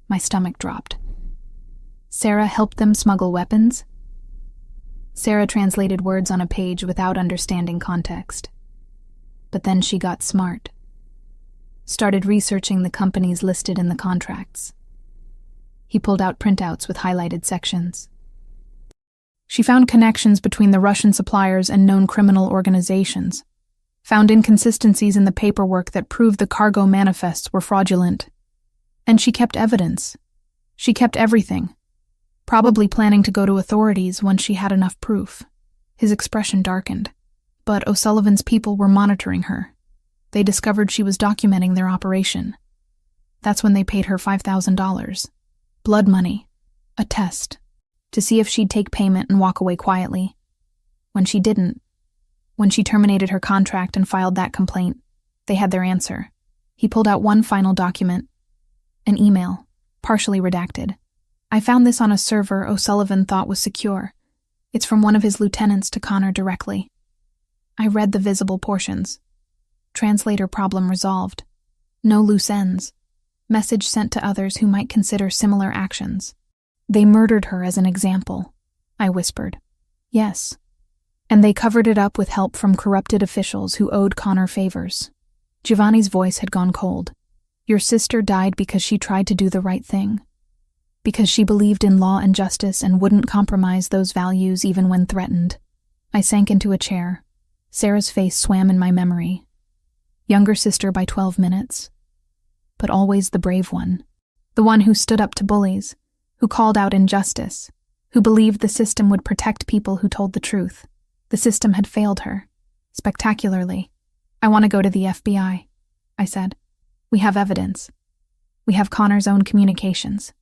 My stomach dropped. Sarah helped them smuggle weapons? Sarah translated words on a page without understanding context. But then she got smart. Started researching the companies listed in the contracts. He pulled out printouts with highlighted sections. She found connections between the Russian suppliers and known criminal organizations. Found inconsistencies in the paperwork that proved the cargo manifests were fraudulent. And she kept evidence. She kept everything. Probably planning to go to authorities once she had enough proof. His expression darkened. But O'Sullivan's people were monitoring her. They discovered she was documenting their operation. That's when they paid her $5,000. Blood money. A test. To see if she'd take payment and walk away quietly. When she didn't, when she terminated her contract and filed that complaint, they had their answer. He pulled out one final document. An email, partially redacted. I found this on a server O'Sullivan thought was secure. It's from one of his lieutenants to Connor directly. I read the visible portions. Translator problem resolved. No loose ends. Message sent to others who might consider similar actions. They murdered her as an example, I whispered. Yes. And they covered it up with help from corrupted officials who owed Connor favors. Giovanni's voice had gone cold. Your sister died because she tried to do the right thing. Because she believed in law and justice and wouldn't compromise those values even when threatened. I sank into a chair. Sarah's face swam in my memory. Younger sister by 12 minutes. But always the brave one. The one who stood up to bullies, who called out injustice, who believed the system would protect people who told the truth. The system had failed her. Spectacularly. I want to go to the FBI, I said. We have evidence. We have Connor's own communications.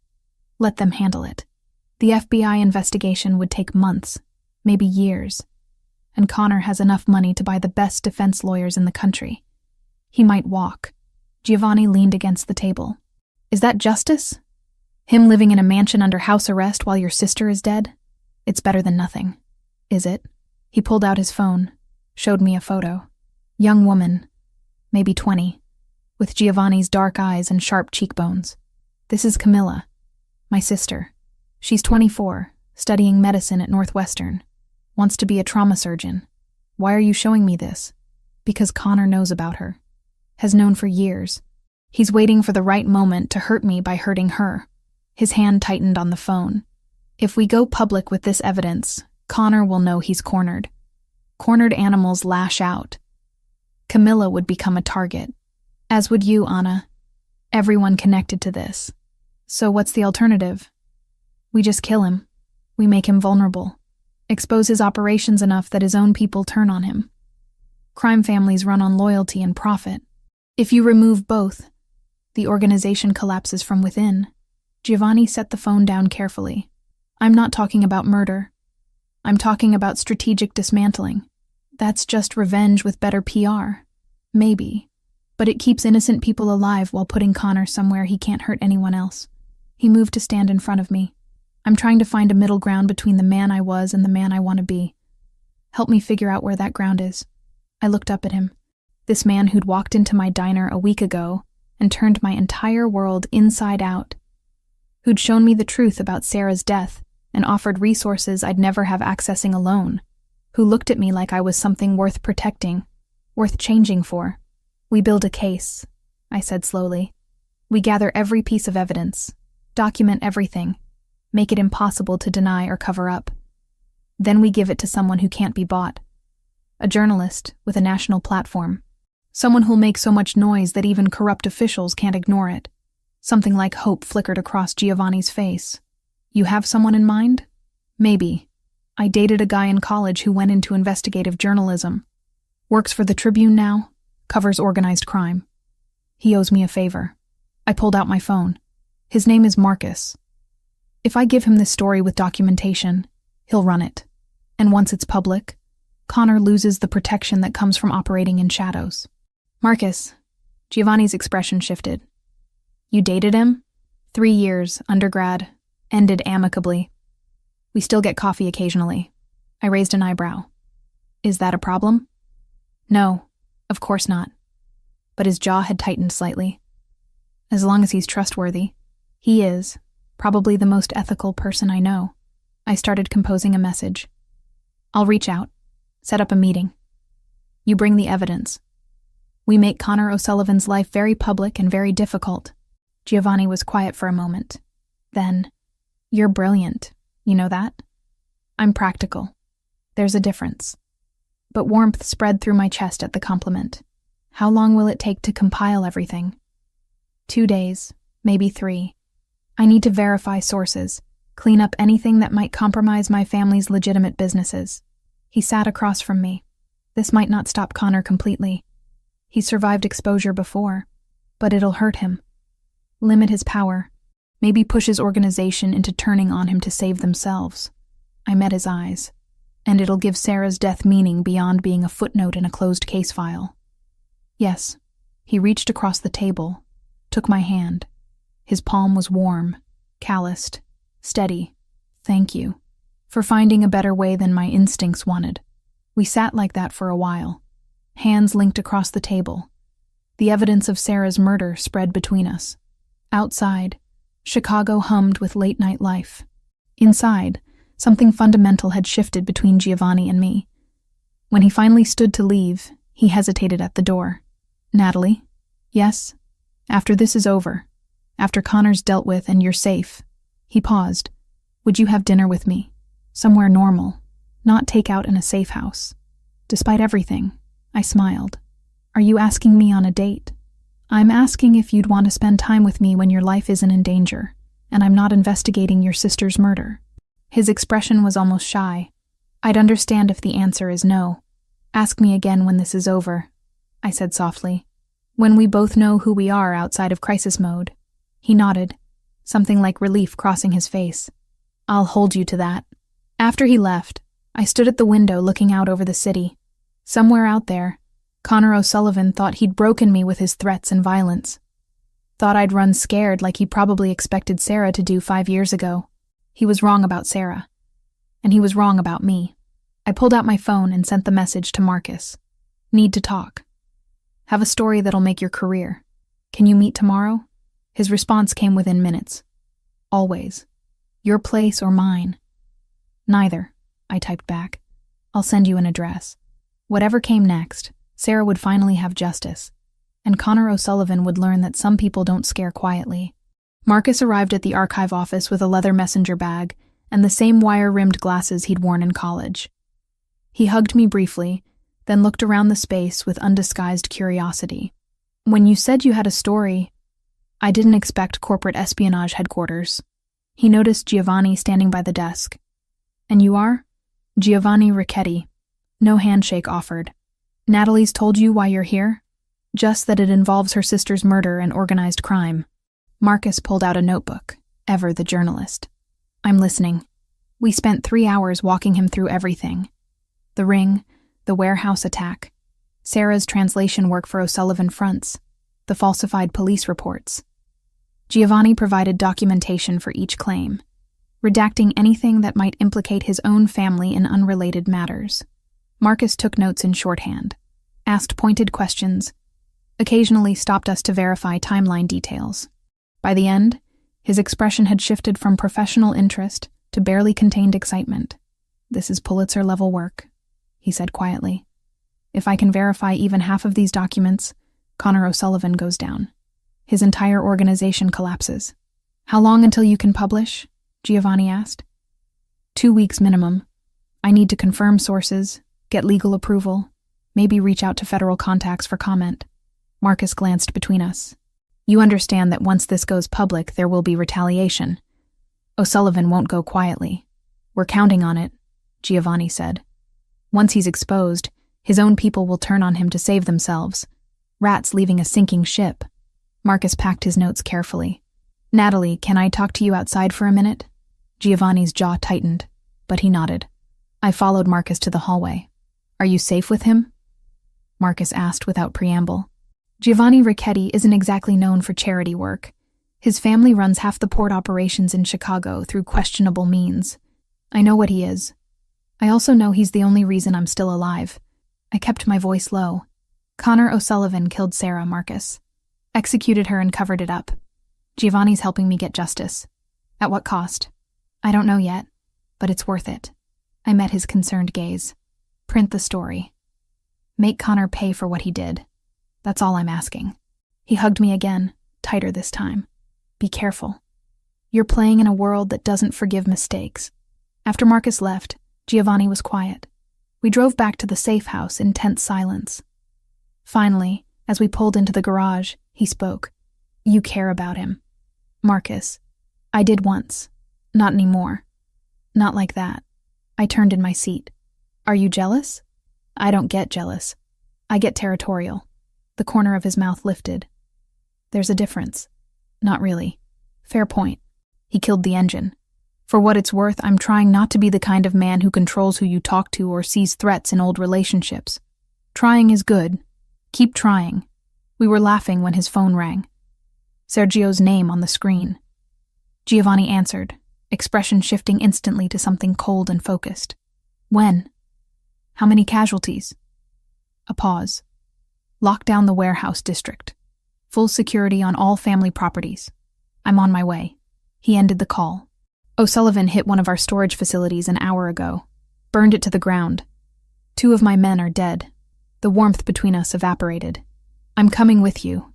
Let them handle it. The FBI investigation would take months, maybe years, and Connor has enough money to buy the best defense lawyers in the country. He might walk. Giovanni leaned against the table. Is that justice? Him living in a mansion under house arrest while your sister is dead? It's better than nothing. Is it? He pulled out his phone, showed me a photo. Young woman, maybe 20, with Giovanni's dark eyes and sharp cheekbones. This is Camilla, my sister. She's 24, studying medicine at Northwestern. Wants to be a trauma surgeon. Why are you showing me this? Because Connor knows about her. Has known for years. He's waiting for the right moment to hurt me by hurting her. His hand tightened on the phone. If we go public with this evidence, Connor will know he's cornered. Cornered animals lash out. Camilla would become a target. As would you, Anna. Everyone connected to this. So what's the alternative? We just kill him. We make him vulnerable. Expose his operations enough that his own people turn on him. Crime families run on loyalty and profit. If you remove both, the organization collapses from within. Giovanni set the phone down carefully. I'm not talking about murder. I'm talking about strategic dismantling. That's just revenge with better PR. Maybe. But it keeps innocent people alive while putting Connor somewhere he can't hurt anyone else. He moved to stand in front of me. I'm trying to find a middle ground between the man I was and the man I want to be. Help me figure out where that ground is. I looked up at him. This man who'd walked into my diner a week ago and turned my entire world inside out. Who'd shown me the truth about Sarah's death and offered resources I'd never have accessing alone. Who looked at me like I was something worth protecting, worth changing for. We build a case, I said slowly. We gather every piece of evidence, document everything, make it impossible to deny or cover up. Then we give it to someone who can't be bought. A journalist with a national platform. Someone who'll make so much noise that even corrupt officials can't ignore it. Something like hope flickered across Giovanni's face. You have someone in mind? Maybe. I dated a guy in college who went into investigative journalism. Works for the Tribune now, covers organized crime. He owes me a favor. I pulled out my phone. His name is Marcus. If I give him this story with documentation, he'll run it. And once it's public, Connor loses the protection that comes from operating in shadows. Marcus, Giovanni's expression shifted. You dated him? 3 years, undergrad, ended amicably. We still get coffee occasionally. I raised an eyebrow. Is that a problem? No, of course not. But his jaw had tightened slightly. As long as he's trustworthy, he is. Probably the most ethical person I know. I started composing a message. I'll reach out. Set up a meeting. You bring the evidence. We make Connor O'Sullivan's life very public and very difficult. Giovanni was quiet for a moment. Then, you're brilliant. You know that? I'm practical. There's a difference. But warmth spread through my chest at the compliment. How long will it take to compile everything? 2 days, maybe 3. I need to verify sources, clean up anything that might compromise my family's legitimate businesses. He sat across from me. This might not stop Connor completely. He's survived exposure before, but it'll hurt him. Limit his power. Maybe push his organization into turning on him to save themselves. I met his eyes. And it'll give Sarah's death meaning beyond being a footnote in a closed case file. Yes, he reached across the table, took my hand. His palm was warm, calloused, steady. Thank you, for finding a better way than my instincts wanted. We sat like that for a while, hands linked across the table. The evidence of Sarah's murder spread between us. Outside, Chicago hummed with late-night life. Inside, something fundamental had shifted between Giovanni and me. When he finally stood to leave, he hesitated at the door. Natalie? Yes? After this is over, after Connor's dealt with and you're safe. He paused. Would you have dinner with me? Somewhere normal, not takeout in a safe house. Despite everything, I smiled. Are you asking me on a date? I'm asking if you'd want to spend time with me when your life isn't in danger, and I'm not investigating your sister's murder. His expression was almost shy. I'd understand if the answer is no. Ask me again when this is over, I said softly. When we both know who we are outside of crisis mode. He nodded, something like relief crossing his face. I'll hold you to that. After he left, I stood at the window looking out over the city. Somewhere out there, Connor O'Sullivan thought he'd broken me with his threats and violence. Thought I'd run scared like he probably expected Sarah to do 5 years ago. He was wrong about Sarah. And he was wrong about me. I pulled out my phone and sent the message to Marcus. Need to talk. Have a story that'll make your career. Can you meet tomorrow? His response came within minutes. Always. Your place or mine? Neither, I typed back. I'll send you an address. Whatever came next, Sarah would finally have justice, and Connor O'Sullivan would learn that some people don't scare quietly. Marcus arrived at the archive office with a leather messenger bag and the same wire-rimmed glasses he'd worn in college. He hugged me briefly, then looked around the space with undisguised curiosity. When you said you had a story, I didn't expect corporate espionage headquarters. He noticed Giovanni standing by the desk. And you are? Giovanni Ricchetti. No handshake offered. Natalie's told you why you're here? Just that it involves her sister's murder and organized crime. Marcus pulled out a notebook, ever the journalist. I'm listening. We spent 3 hours walking him through everything. The ring, the warehouse attack, Sarah's translation work for O'Sullivan Fronts, the falsified police reports. Giovanni provided documentation for each claim, redacting anything that might implicate his own family in unrelated matters. Marcus took notes in shorthand, asked pointed questions, occasionally stopped us to verify timeline details. By the end, his expression had shifted from professional interest to barely contained excitement. This is Pulitzer-level work, he said quietly. If I can verify even half of these documents, Connor O'Sullivan goes down. His entire organization collapses. How long until you can publish? Giovanni asked. 2 weeks minimum. I need to confirm sources, get legal approval, maybe reach out to federal contacts for comment. Marcus glanced between us. You understand that once this goes public, there will be retaliation. O'Sullivan won't go quietly. We're counting on it, Giovanni said. Once he's exposed, his own people will turn on him to save themselves. Rats leaving a sinking ship. Marcus packed his notes carefully. Natalie, can I talk to you outside for a minute? Giovanni's jaw tightened, but he nodded. I followed Marcus to the hallway. Are you safe with him? Marcus asked without preamble. Giovanni Ricchetti isn't exactly known for charity work. His family runs half the port operations in Chicago through questionable means. I know what he is. I also know he's the only reason I'm still alive. I kept my voice low. Connor O'Sullivan killed Sarah, Marcus. Executed her and covered it up. Giovanni's helping me get justice. At what cost? I don't know yet, but it's worth it. I met his concerned gaze. Print the story. Make Connor pay for what he did. That's all I'm asking. He hugged me again, tighter this time. Be careful. You're playing in a world that doesn't forgive mistakes. After Marcus left, Giovanni was quiet. We drove back to the safe house in tense silence. Finally, as we pulled into the garage, he spoke. You care about him. Marcus, I did once. Not anymore. Not like that. I turned in my seat. Are you jealous? I don't get jealous. I get territorial. The corner of his mouth lifted. There's a difference. Not really. Fair point. He killed the engine. For what it's worth, I'm trying not to be the kind of man who controls who you talk to or sees threats in old relationships. Trying is good. Keep trying. We were laughing when his phone rang. Sergio's name on the screen. Giovanni answered, expression shifting instantly to something cold and focused. When? How many casualties? A pause. Lock down the warehouse district. Full security on all family properties. I'm on my way. He ended the call. O'Sullivan hit one of our storage facilities an hour ago. Burned it to the ground. 2 of my men are dead. The warmth between us evaporated. I'm coming with you.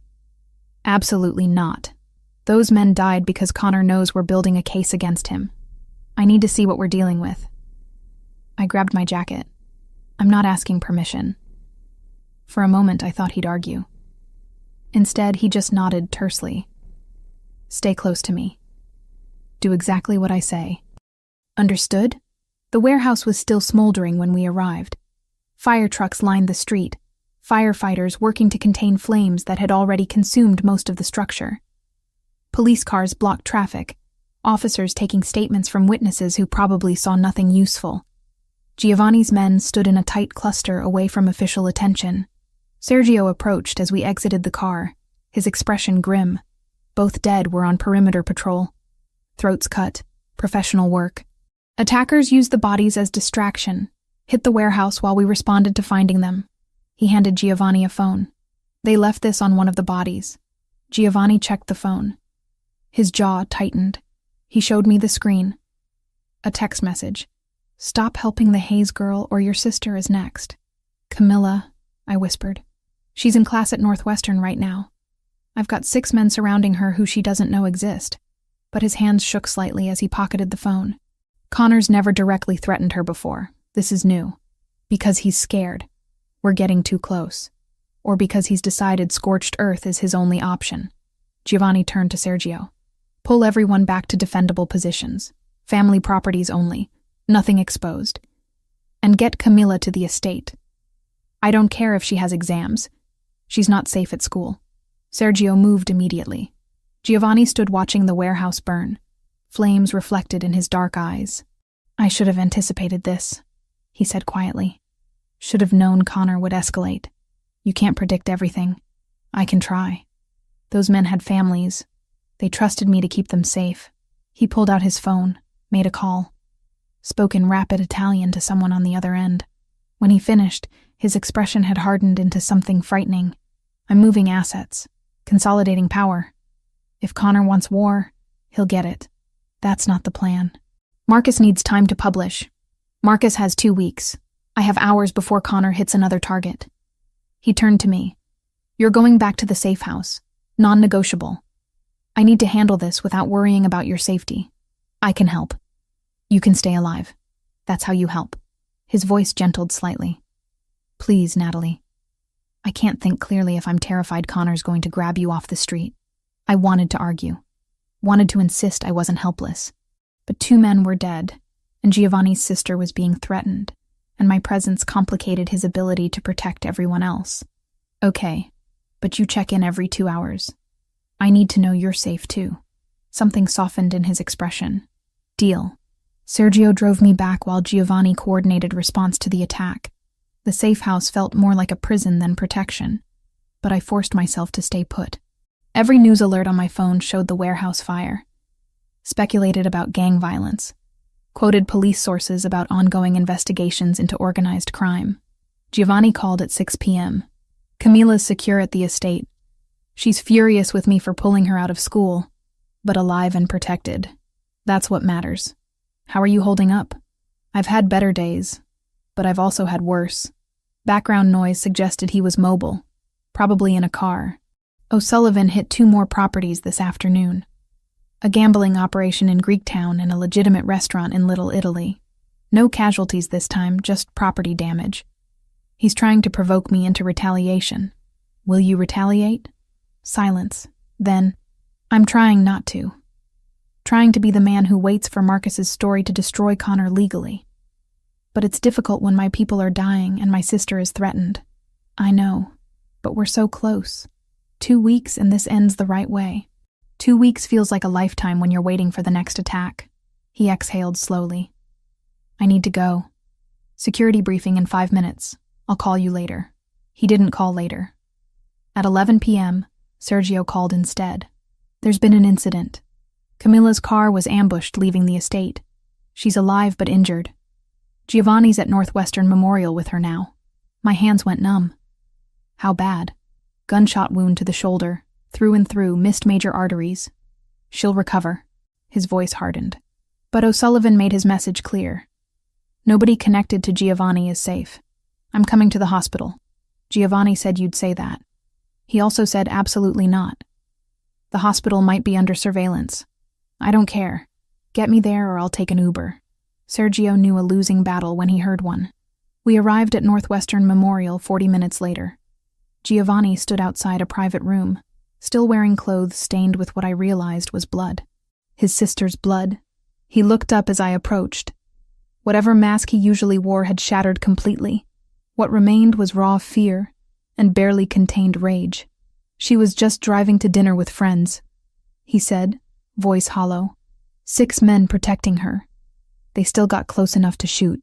Absolutely not. Those men died because Connor knows we're building a case against him. I need to see what we're dealing with. I grabbed my jacket. I'm not asking permission. For a moment, I thought he'd argue. Instead, he just nodded tersely. Stay close to me. Do exactly what I say. Understood? The warehouse was still smoldering when we arrived. Fire trucks lined the street, firefighters working to contain flames that had already consumed most of the structure. Police cars blocked traffic, officers taking statements from witnesses who probably saw nothing useful. Giovanni's men stood in a tight cluster away from official attention. Sergio approached as we exited the car, his expression grim. Both dead were on perimeter patrol. Throats cut, professional work. Attackers used the bodies as distraction, hit the warehouse while we responded to finding them. He handed Giovanni a phone. They left this on one of the bodies. Giovanni checked the phone. His jaw tightened. He showed me the screen. A text message. "Stop helping the Hayes girl or your sister is next." "Camilla," I whispered. "She's in class at Northwestern right now. I've got 6 men surrounding her who she doesn't know exist." But his hands shook slightly as he pocketed the phone. "Connor's never directly threatened her before. This is new. Because he's scared. We're getting too close. Or because he's decided scorched earth is his only option." Giovanni turned to Sergio. "Pull everyone back to defendable positions. Family properties only. Nothing exposed. And get Camilla to the estate. I don't care if she has exams. She's not safe at school." Sergio moved immediately. Giovanni stood watching the warehouse burn, flames reflected in his dark eyes. "I should have anticipated this," he said quietly. "Should have known Connor would escalate. You can't predict everything. I can try. Those men had families. They trusted me to keep them safe." He pulled out his phone, made a call, spoke in rapid Italian to someone on the other end. When he finished, his expression had hardened into something frightening. "I'm moving assets, consolidating power. If Connor wants war, he'll get it. That's not the plan. Marcus needs time to publish. Marcus has 2 weeks. I have hours before Connor hits another target." He turned to me. "You're going back to the safe house. Non-negotiable. I need to handle this without worrying about your safety. I can help. You can stay alive. That's how you help." His voice gentled slightly. "Please, Natalie. I can't think clearly if I'm terrified Connor's going to grab you off the street." I wanted to argue. Wanted to insist I wasn't helpless. But 2 men were dead, and Giovanni's sister was being threatened, and my presence complicated his ability to protect everyone else. "Okay, but you check in every 2 hours. I need to know you're safe too." Something softened in his expression. "Deal." Sergio drove me back while Giovanni coordinated response to the attack. The safe house felt more like a prison than protection, but I forced myself to stay put. Every news alert on my phone showed the warehouse fire, speculated about gang violence, quoted police sources about ongoing investigations into organized crime. Giovanni called at 6 p.m. "Camilla's secure at the estate. She's furious with me for pulling her out of school, but alive and protected. That's what matters. How are you holding up?" "I've had better days, but I've also had worse." Background noise suggested he was mobile, probably in a car. "O'Sullivan hit 2 more properties this afternoon. A gambling operation in Greektown and a legitimate restaurant in Little Italy. No casualties this time, just property damage. He's trying to provoke me into retaliation. Will you retaliate?" Silence. Then, "I'm trying not to. Trying to be the man who waits for Marcus's story to destroy Connor legally. But it's difficult when my people are dying and my sister is threatened. I know, but we're so close. 2 weeks and this ends the right way. 2 weeks feels like a lifetime when you're waiting for the next attack." He exhaled slowly. "I need to go. Security briefing in 5 minutes. I'll call you later." He didn't call later. At 11 p.m., Sergio called instead. "There's been an incident. Camilla's car was ambushed leaving the estate. She's alive but injured. Giovanni's at Northwestern Memorial with her now." My hands went numb. "How bad?" "Gunshot wound to the shoulder, through and through, missed major arteries. She'll recover." His voice hardened. But O'Sullivan made his message clear. "Nobody connected to Giovanni is safe. I'm coming to the hospital. Giovanni said you'd say that. He also said absolutely not. The hospital might be under surveillance. I don't care. Get me there or I'll take an Uber." Sergio knew a losing battle when he heard one. We arrived at Northwestern Memorial 40 minutes later. Giovanni stood outside a private room, still wearing clothes stained with what I realized was blood. His sister's blood. He looked up as I approached. Whatever mask he usually wore had shattered completely. What remained was raw fear and barely contained rage. "She was just driving to dinner with friends," he said, voice hollow. 6 men protecting her. They still got close enough to shoot.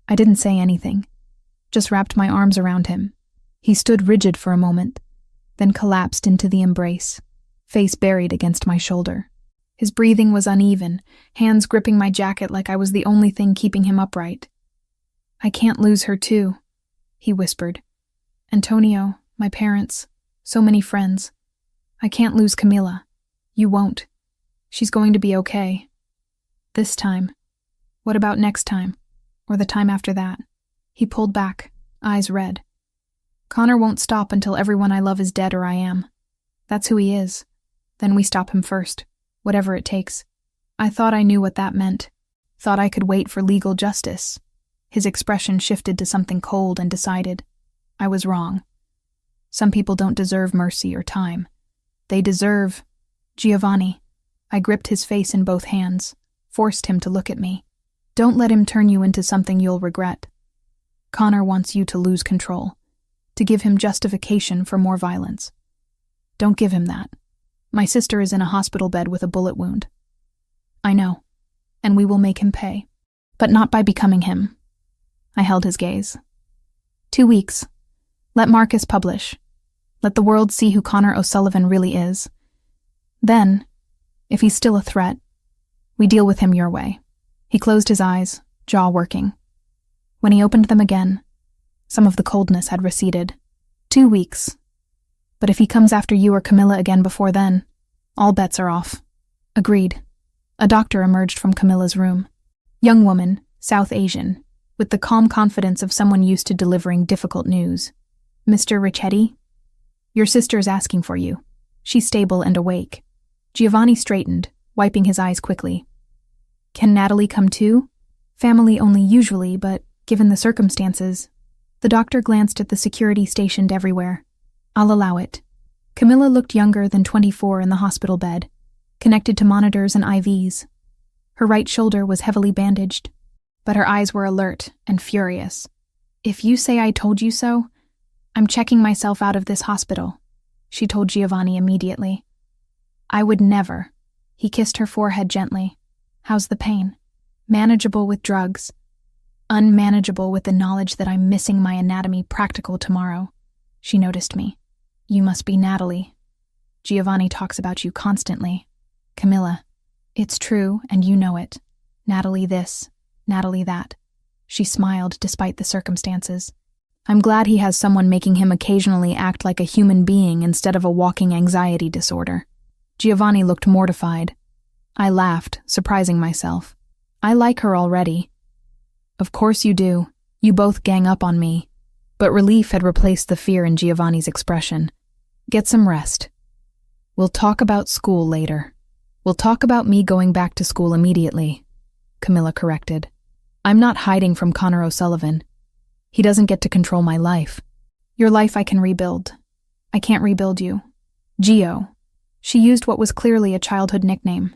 I didn't say anything, just wrapped my arms around him. He stood rigid for a moment, then collapsed into the embrace, face buried against my shoulder. His breathing was uneven, hands gripping my jacket like I was the only thing keeping him upright. "I can't lose her too," he whispered. "Antonio, my parents, so many friends. I can't lose Camila. You won't. She's going to be okay. This time. What about next time? Or the time after that?" He pulled back, eyes red. "Connor won't stop until everyone I love is dead or I am. That's who he is. Then we stop him first, whatever it takes." I thought I knew what that meant. Thought I could wait for legal justice. His expression shifted to something cold and decided. I was wrong. Some people don't deserve mercy or time. They deserve... Giovanni. I gripped his face in both hands, forced him to look at me. "Don't let him turn you into something you'll regret. Connor wants you to lose control, to give him justification for more violence. Don't give him that. My sister is in a hospital bed with a bullet wound. I know, and we will make him pay. But not by becoming him." I held his gaze. 2 weeks. Let Marcus publish. Let the world see who Connor O'Sullivan really is. Then, if he's still a threat, we deal with him your way. He closed his eyes, jaw working. When he opened them again, some of the coldness had receded. 2 weeks. But if he comes after you or Camilla again before then, all bets are off. Agreed. A doctor emerged from Camilla's room. Young woman, South Asian, with the calm confidence of someone used to delivering difficult news. "Mr. Ricchetti? Your sister is asking for you. She's stable and awake." Giovanni straightened, wiping his eyes quickly. "Can Natalie come too? Family only usually, but given the circumstances..." The doctor glanced at the security stationed everywhere. "I'll allow it." Camilla looked younger than 24 in the hospital bed, connected to monitors and IVs. Her right shoulder was heavily bandaged, but her eyes were alert and furious. "If you say I told you so, I'm checking myself out of this hospital," she told Giovanni immediately. "I would never." He kissed her forehead gently. "How's the pain?" "Manageable with drugs. Unmanageable with the knowledge that I'm missing my anatomy practical tomorrow." She noticed me. "You must be Natalie. Giovanni talks about you constantly." "Camilla, it's true and you know it. Natalie this, Natalie that." She smiled despite the circumstances. "I'm glad he has someone making him occasionally act like a human being instead of a walking anxiety disorder." Giovanni looked mortified. I laughed, surprising myself. "I like her already." "Of course you do. You both gang up on me." But relief had replaced the fear in Giovanni's expression. "Get some rest. We'll talk about school later." "We'll talk about me going back to school immediately," Camilla corrected. "I'm not hiding from Connor O'Sullivan. He doesn't get to control my life." "Your life I can rebuild. I can't rebuild you. Gio." She used what was clearly a childhood nickname.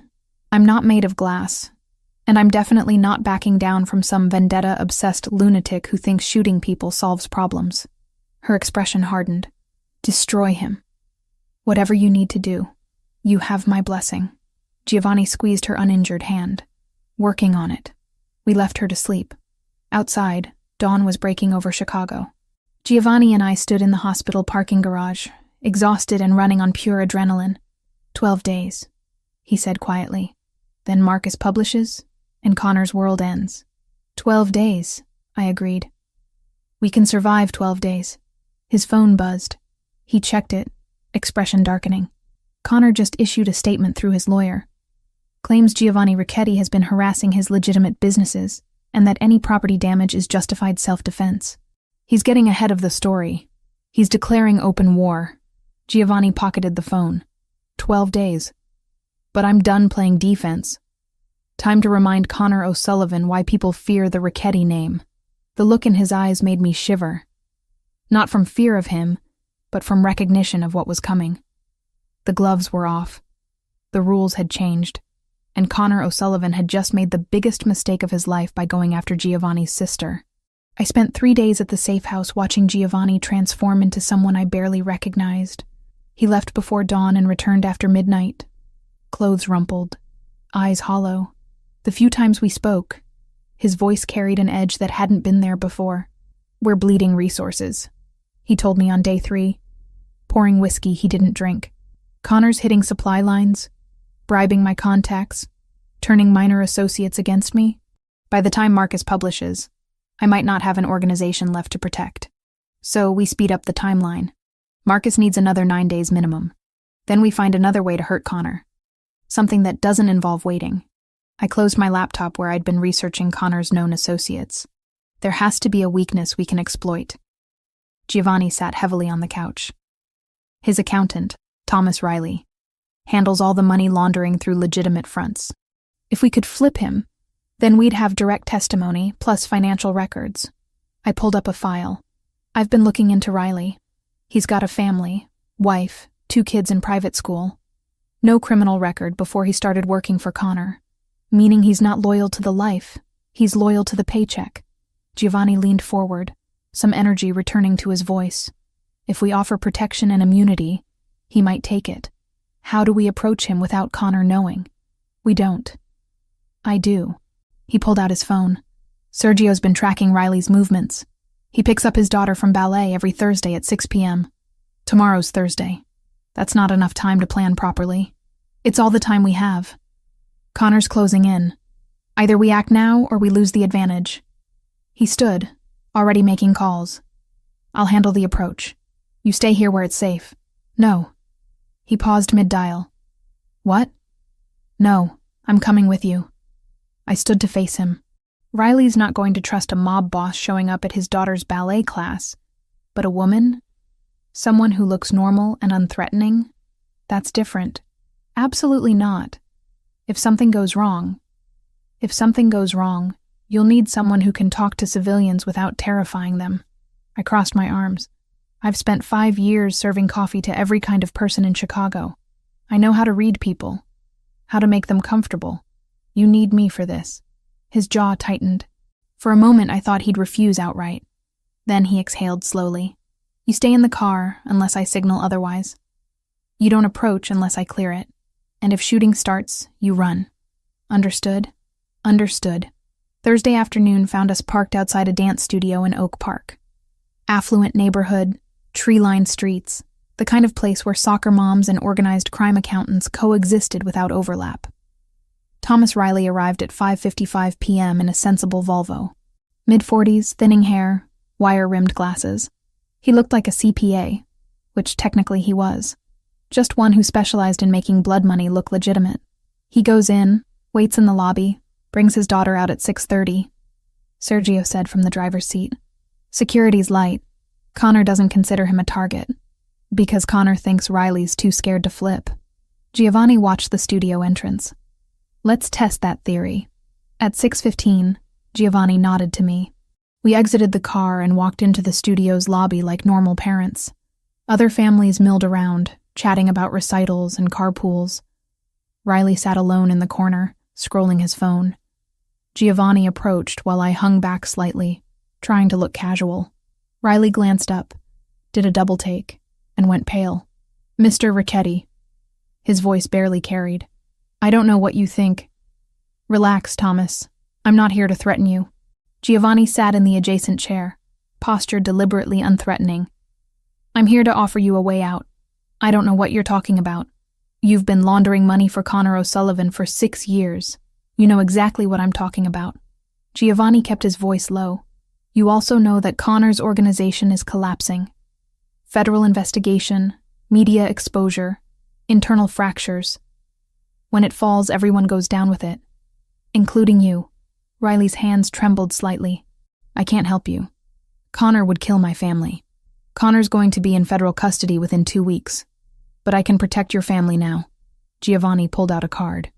"I'm not made of glass. And I'm definitely not backing down from some vendetta-obsessed lunatic who thinks shooting people solves problems." Her expression hardened. "Destroy him. Whatever you need to do. You have my blessing." Giovanni squeezed her uninjured hand. "Working on it." We left her to sleep. Outside, dawn was breaking over Chicago. Giovanni and I stood in the hospital parking garage, exhausted and running on pure adrenaline. 12 days, he said quietly. Then Marcus publishes, and Connor's world ends. 12 days, I agreed. We can survive 12 days. His phone buzzed. He checked it, expression darkening. Connor just issued a statement through his lawyer. Claims Giovanni Ricchetti has been harassing his legitimate businesses, and that any property damage is justified self-defense. He's getting ahead of the story. He's declaring open war. Giovanni pocketed the phone. 12 days. But I'm done playing defense. Time to remind Connor O'Sullivan why people fear the Ricchetti name. The look in his eyes made me shiver. Not from fear of him, but from recognition of what was coming. The gloves were off. The rules had changed, and Connor O'Sullivan had just made the biggest mistake of his life by going after Giovanni's sister. I spent 3 days at the safe house watching Giovanni transform into someone I barely recognized. He left before dawn and returned after midnight. Clothes rumpled, eyes hollow, The few times we spoke, his voice carried an edge that hadn't been there before. We're bleeding resources, he told me on day 3, pouring whiskey he didn't drink. Connor's hitting supply lines, bribing my contacts, turning minor associates against me. By the time Marcus publishes, I might not have an organization left to protect. So we speed up the timeline. Marcus needs another 9 days minimum. Then we find another way to hurt Connor. Something that doesn't involve waiting. I closed my laptop where I'd been researching Connor's known associates. There has to be a weakness we can exploit. Giovanni sat heavily on the couch. His accountant, Thomas Riley, handles all the money laundering through legitimate fronts. If we could flip him, then we'd have direct testimony plus financial records. I pulled up a file. I've been looking into Riley. He's got a family, wife, 2 kids in private school. No criminal record before he started working for Connor. Meaning he's not loyal to the life, he's loyal to the paycheck. Giovanni leaned forward, some energy returning to his voice. If we offer protection and immunity, he might take it. How do we approach him without Connor knowing? We don't. I do. He pulled out his phone. Sergio's been tracking Riley's movements. He picks up his daughter from ballet every Thursday at 6 p.m. Tomorrow's Thursday. That's not enough time to plan properly. It's all the time we have. Connor's closing in. Either we act now or we lose the advantage. He stood, already making calls. I'll handle the approach. You stay here where it's safe. No. He paused mid-dial. What? No, I'm coming with you. I stood to face him. Riley's not going to trust a mob boss showing up at his daughter's ballet class, but a woman? Someone who looks normal and unthreatening? That's different. Absolutely not. If something goes wrong, you'll need someone who can talk to civilians without terrifying them. I crossed my arms. I've spent 5 years serving coffee to every kind of person in Chicago. I know how to read people, how to make them comfortable. You need me for this. His jaw tightened. For a moment I thought he'd refuse outright. Then he exhaled slowly. You stay in the car unless I signal otherwise. You don't approach unless I clear it. And if shooting starts, you run. Understood? Understood. Thursday afternoon found us parked outside a dance studio in Oak Park. Affluent neighborhood, tree-lined streets, the kind of place where soccer moms and organized crime accountants coexisted without overlap. Thomas Riley arrived at 5:55 p.m. in a sensible Volvo. Mid-40s, thinning hair, wire-rimmed glasses. He looked like a CPA, which technically he was. Just one who specialized in making blood money look legitimate. He goes in, waits in the lobby, brings his daughter out at 6:30. Sergio said from the driver's seat. Security's light. Connor doesn't consider him a target, because Connor thinks Riley's too scared to flip. Giovanni watched the studio entrance. Let's test that theory. At 6:15, Giovanni nodded to me. We exited the car and walked into the studio's lobby like normal parents. Other families milled around, chatting about recitals and carpools. Riley sat alone in the corner, scrolling his phone. Giovanni approached while I hung back slightly, trying to look casual. Riley glanced up, did a double take, and went pale. Mr. Ricchetti. His voice barely carried. I don't know what you think. Relax, Thomas. I'm not here to threaten you. Giovanni sat in the adjacent chair, posture deliberately unthreatening. I'm here to offer you a way out. I don't know what you're talking about. You've been laundering money for Connor O'Sullivan for 6 years. You know exactly what I'm talking about. Giovanni kept his voice low. You also know that Connor's organization is collapsing. Federal investigation, media exposure, internal fractures. When it falls, everyone goes down with it. Including you. Riley's hands trembled slightly. I can't help you. Connor would kill my family. Connor's going to be in federal custody within 2 weeks. But I can protect your family now. Giovanni pulled out a card.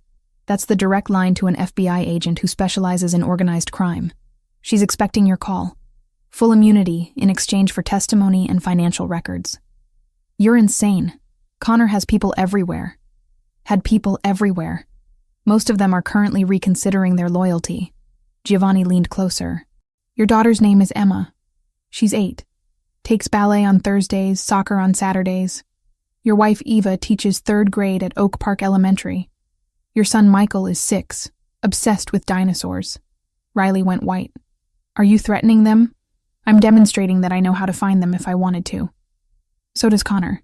That's the direct line to an FBI agent who specializes in organized crime. She's expecting your call. Full immunity in exchange for testimony and financial records. You're insane. Connor has people everywhere. Had people everywhere. Most of them are currently reconsidering their loyalty. Giovanni leaned closer. Your daughter's name is Emma. She's 8. Takes ballet on Thursdays, soccer on Saturdays. Your wife Eva teaches 3rd grade at Oak Park Elementary. Your son Michael is 6. Obsessed with dinosaurs. Riley went white. Are you threatening them? I'm demonstrating that I know how to find them if I wanted to. So does Connor.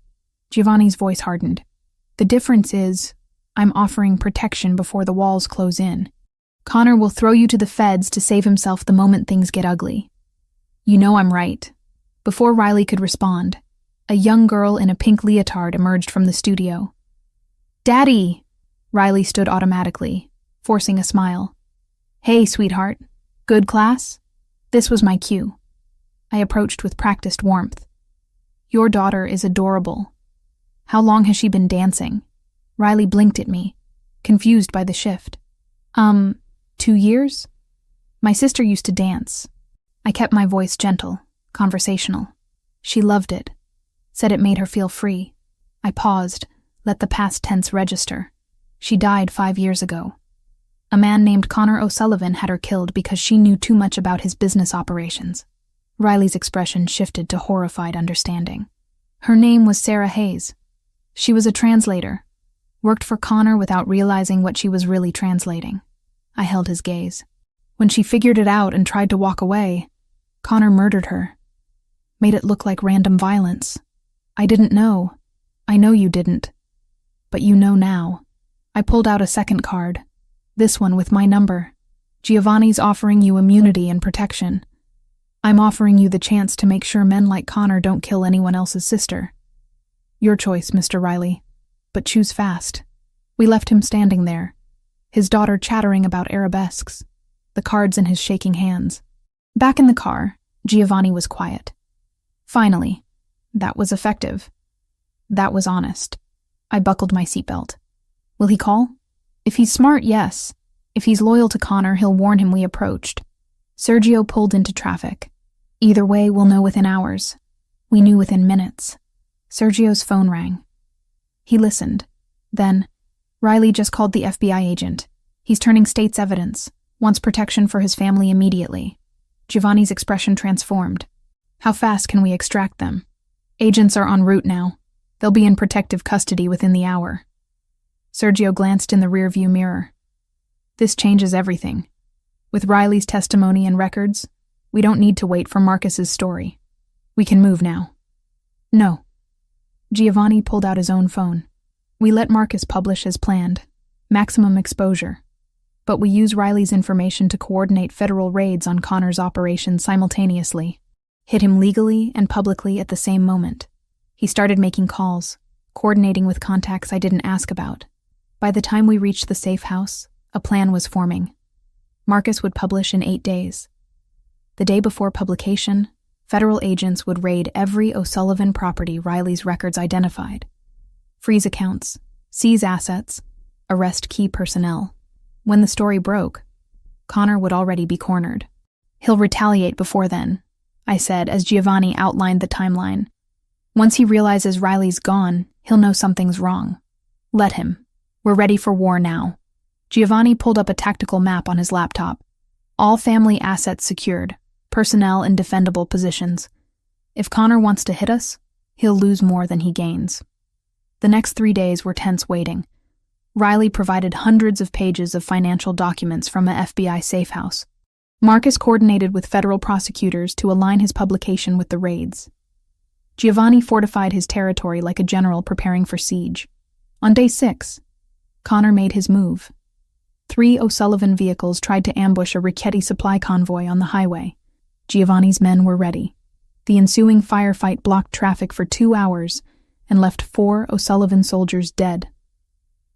Giovanni's voice hardened. The difference is, I'm offering protection before the walls close in. Connor will throw you to the feds to save himself the moment things get ugly. You know I'm right. Before Riley could respond, a young girl in a pink leotard emerged from the studio. Daddy! Riley stood automatically, forcing a smile. Hey, sweetheart. Good class? This was my cue. I approached with practiced warmth. Your daughter is adorable. How long has she been dancing? Riley blinked at me, confused by the shift. 2 years? My sister used to dance. I kept my voice gentle, conversational. She loved it, said it made her feel free. I paused, let the past tense register. She died 5 years ago. A man named Connor O'Sullivan had her killed because she knew too much about his business operations. Riley's expression shifted to horrified understanding. Her name was Sarah Hayes. She was a translator, worked for Connor without realizing what she was really translating. I held his gaze. When she figured it out and tried to walk away, Connor murdered her. Made it look like random violence. I didn't know. I know you didn't. But you know now. I pulled out a second card. This one with my number. Giovanni's offering you immunity and protection. I'm offering you the chance to make sure men like Connor don't kill anyone else's sister. Your choice, Mr. Riley. But choose fast. We left him standing there, his daughter chattering about arabesques, the cards in his shaking hands. Back in the car, Giovanni was quiet. Finally, that was effective. That was honest. I buckled my seatbelt. Will he call? If he's smart, yes. If he's loyal to Connor, he'll warn him we approached. Sergio pulled into traffic. Either way, we'll know within hours. We knew within minutes. Sergio's phone rang. He listened. Then, Riley just called the FBI agent. He's turning state's evidence. Wants protection for his family immediately. Giovanni's expression transformed. How fast can we extract them? Agents are en route now. They'll be in protective custody within the hour. Sergio glanced in the rearview mirror. This changes everything. With Riley's testimony and records, we don't need to wait for Marcus's story. We can move now. No. Giovanni pulled out his own phone. We let Marcus publish as planned. Maximum exposure. But we use Riley's information to coordinate federal raids on Connor's operations simultaneously. Hit him legally and publicly at the same moment. He started making calls, coordinating with contacts I didn't ask about. By the time we reached the safe house, a plan was forming. Marcus would publish in 8 days. The day before publication, federal agents would raid every O'Sullivan property Riley's records identified. Freeze accounts, seize assets, arrest key personnel. When the story broke, Connor would already be cornered. He'll retaliate before then, I said as Giovanni outlined the timeline. Once he realizes Riley's gone, he'll know something's wrong. Let him. We're ready for war now. Giovanni pulled up a tactical map on his laptop. All family assets secured, personnel in defendable positions. If Connor wants to hit us, he'll lose more than he gains. The next 3 days were tense waiting. Riley provided hundreds of pages of financial documents from a FBI safe house. Marcus coordinated with federal prosecutors to align his publication with the raids. Giovanni fortified his territory like a general preparing for siege. On day 6, Connor made his move. 3 O'Sullivan vehicles tried to ambush a Richetti supply convoy on the highway. Giovanni's men were ready. The ensuing firefight blocked traffic for 2 hours and left 4 O'Sullivan soldiers dead.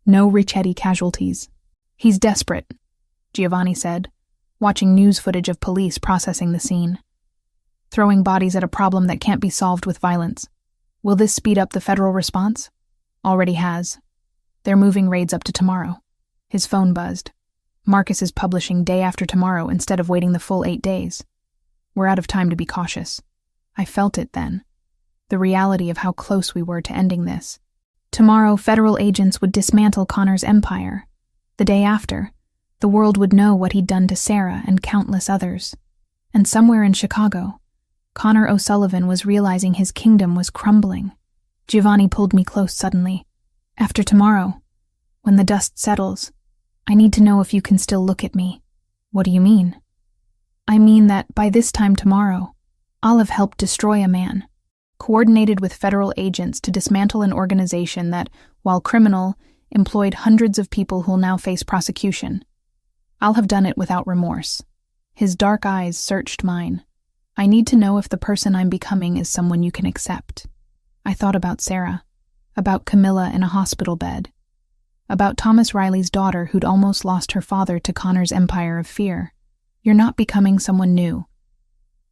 No Richetti casualties. He's desperate, Giovanni said, watching news footage of police processing the scene. Throwing bodies at a problem that can't be solved with violence. Will this speed up the federal response? Already has. They're moving raids up to tomorrow. His phone buzzed. Marcus is publishing day after tomorrow instead of waiting the full 8 days. We're out of time to be cautious. I felt it then. The reality of how close we were to ending this. Tomorrow, federal agents would dismantle Connor's empire. The day after, the world would know what he'd done to Sarah and countless others. And somewhere in Chicago, Connor O'Sullivan was realizing his kingdom was crumbling. Giovanni pulled me close suddenly. After tomorrow, when the dust settles, I need to know if you can still look at me." "What do you mean?" "I mean that by this time tomorrow, I'll have helped destroy a man, coordinated with federal agents to dismantle an organization that, while criminal, employed hundreds of people who'll now face prosecution. I'll have done it without remorse." His dark eyes searched mine. "I need to know if the person I'm becoming is someone you can accept." I thought about Sarah, about Camilla in a hospital bed, about Thomas Riley's daughter who'd almost lost her father to Connor's empire of fear. "You're not becoming someone new.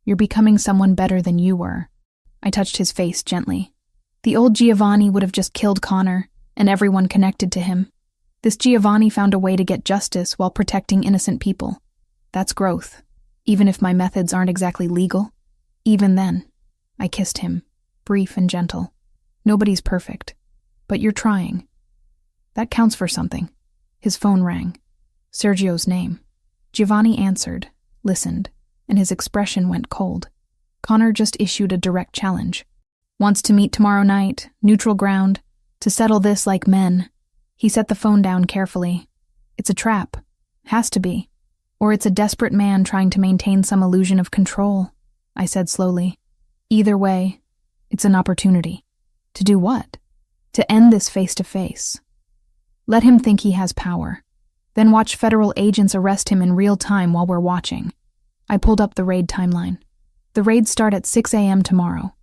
You're becoming someone better than you were." I touched his face gently. "The old Giovanni would have just killed Connor and everyone connected to him. This Giovanni found a way to get justice while protecting innocent people. That's growth, even if my methods aren't exactly legal. Even then." I kissed him, brief and gentle. "Nobody's perfect, but you're trying. That counts for something." His phone rang. Sergio's name. Giovanni answered, listened, and his expression went cold. Connor just issued a direct challenge. "Wants to meet tomorrow night, neutral ground, to settle this like men." He set the phone down carefully. "It's a trap. Has to be. Or it's a desperate man trying to maintain some illusion of control," I said slowly. "Either way, it's an opportunity." "To do what?" "To end this face-to-face. Let him think he has power. Then watch federal agents arrest him in real time while we're watching." I pulled up the raid timeline. The raids start at 6 a.m. tomorrow.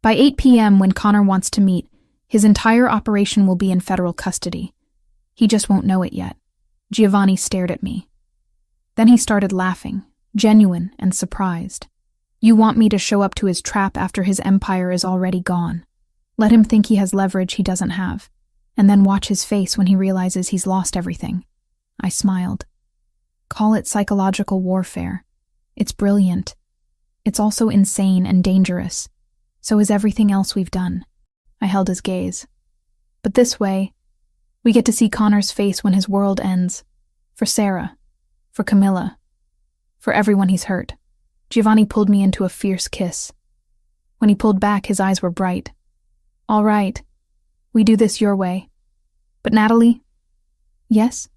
By 8 p.m. when Connor wants to meet, his entire operation will be in federal custody. He just won't know it yet. Giovanni stared at me. Then he started laughing, genuine and surprised. "You want me to show up to his trap after his empire is already gone. Let him think he has leverage he doesn't have, and then watch his face when he realizes he's lost everything." I smiled. "Call it psychological warfare. It's brilliant. It's also insane and dangerous. So is everything else we've done." I held his gaze. "But this way, we get to see Connor's face when his world ends. For Sarah. For Camilla. For everyone he's hurt." Giovanni pulled me into a fierce kiss. When he pulled back, his eyes were bright. "All right. We do this your way. But Natalie?" "Yes?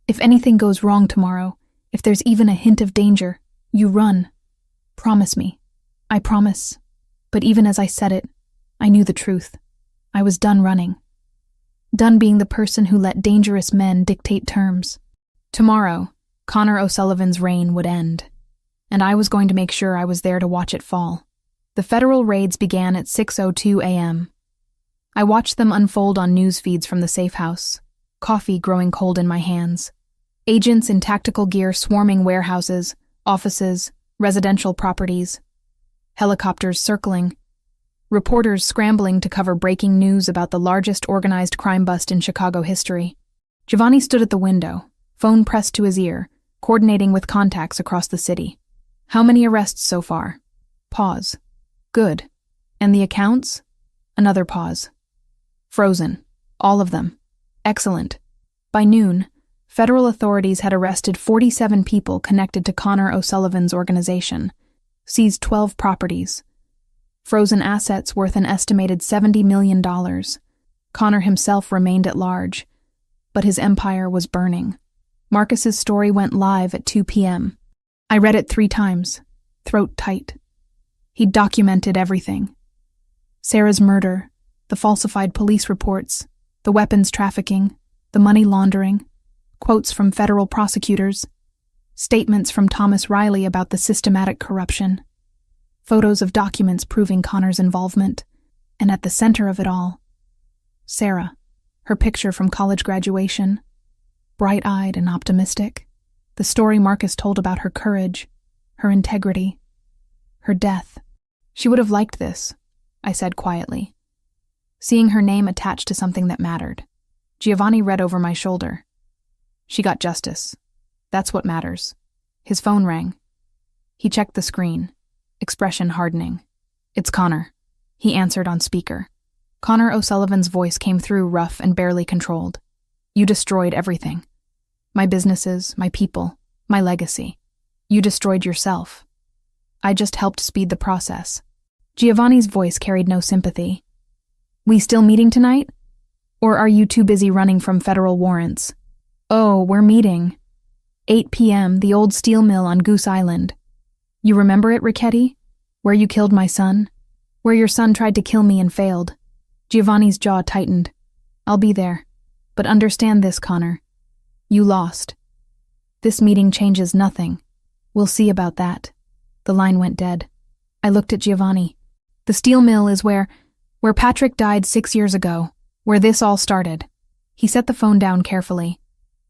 If anything goes wrong tomorrow, if there's even a hint of danger, you run. Promise me." "I promise." But even as I said it, I knew the truth. I was done running. Done being the person who let dangerous men dictate terms. Tomorrow, Connor O'Sullivan's reign would end, and I was going to make sure I was there to watch it fall. The federal raids began at 6:02 a.m. I watched them unfold on news feeds from the safe house, coffee growing cold in my hands. Agents in tactical gear swarming warehouses, offices, residential properties. Helicopters circling. Reporters scrambling to cover breaking news about the largest organized crime bust in Chicago history. Giovanni stood at the window, phone pressed to his ear, coordinating with contacts across the city. "How many arrests so far?" Pause. "Good. And the accounts?" Another pause. "Frozen. All of them. Excellent." By noon, federal authorities had arrested 47 people connected to Connor O'Sullivan's organization, seized 12 properties, frozen assets worth an estimated $70 million. Connor himself remained at large, but his empire was burning. Marcus's story went live at 2 p.m. I read it 3 times, throat tight. He'd documented everything. Sarah's murder, the falsified police reports, the weapons trafficking, the money laundering, quotes from federal prosecutors, statements from Thomas Riley about the systematic corruption, photos of documents proving Connor's involvement, and at the center of it all, Sarah, her picture from college graduation, bright-eyed and optimistic, the story Marcus told about her courage, her integrity, her death. She would have liked this, I said quietly, seeing her name attached to something that mattered. Giovanni read over my shoulder. She got justice. That's what matters. His phone rang. He checked the screen, expression hardening. "It's Connor," he answered on speaker. Connor O'Sullivan's voice came through rough and barely controlled. "You destroyed everything. My businesses, my people, my legacy. You destroyed yourself. I just helped speed the process." Giovanni's voice carried no sympathy. "We still meeting tonight? Or are you too busy running from federal warrants?" Oh, we're meeting. 8 p.m., the old steel mill on Goose Island. You remember it, Ricchetti? Where you killed my son? Where your son tried to kill me and failed. Giovanni's jaw tightened. I'll be there. But understand this, Connor. You lost. This meeting changes nothing. We'll see about that. The line went dead. I looked at Giovanni. The steel mill is where Patrick died 6 years ago, where this all started. He set the phone down carefully.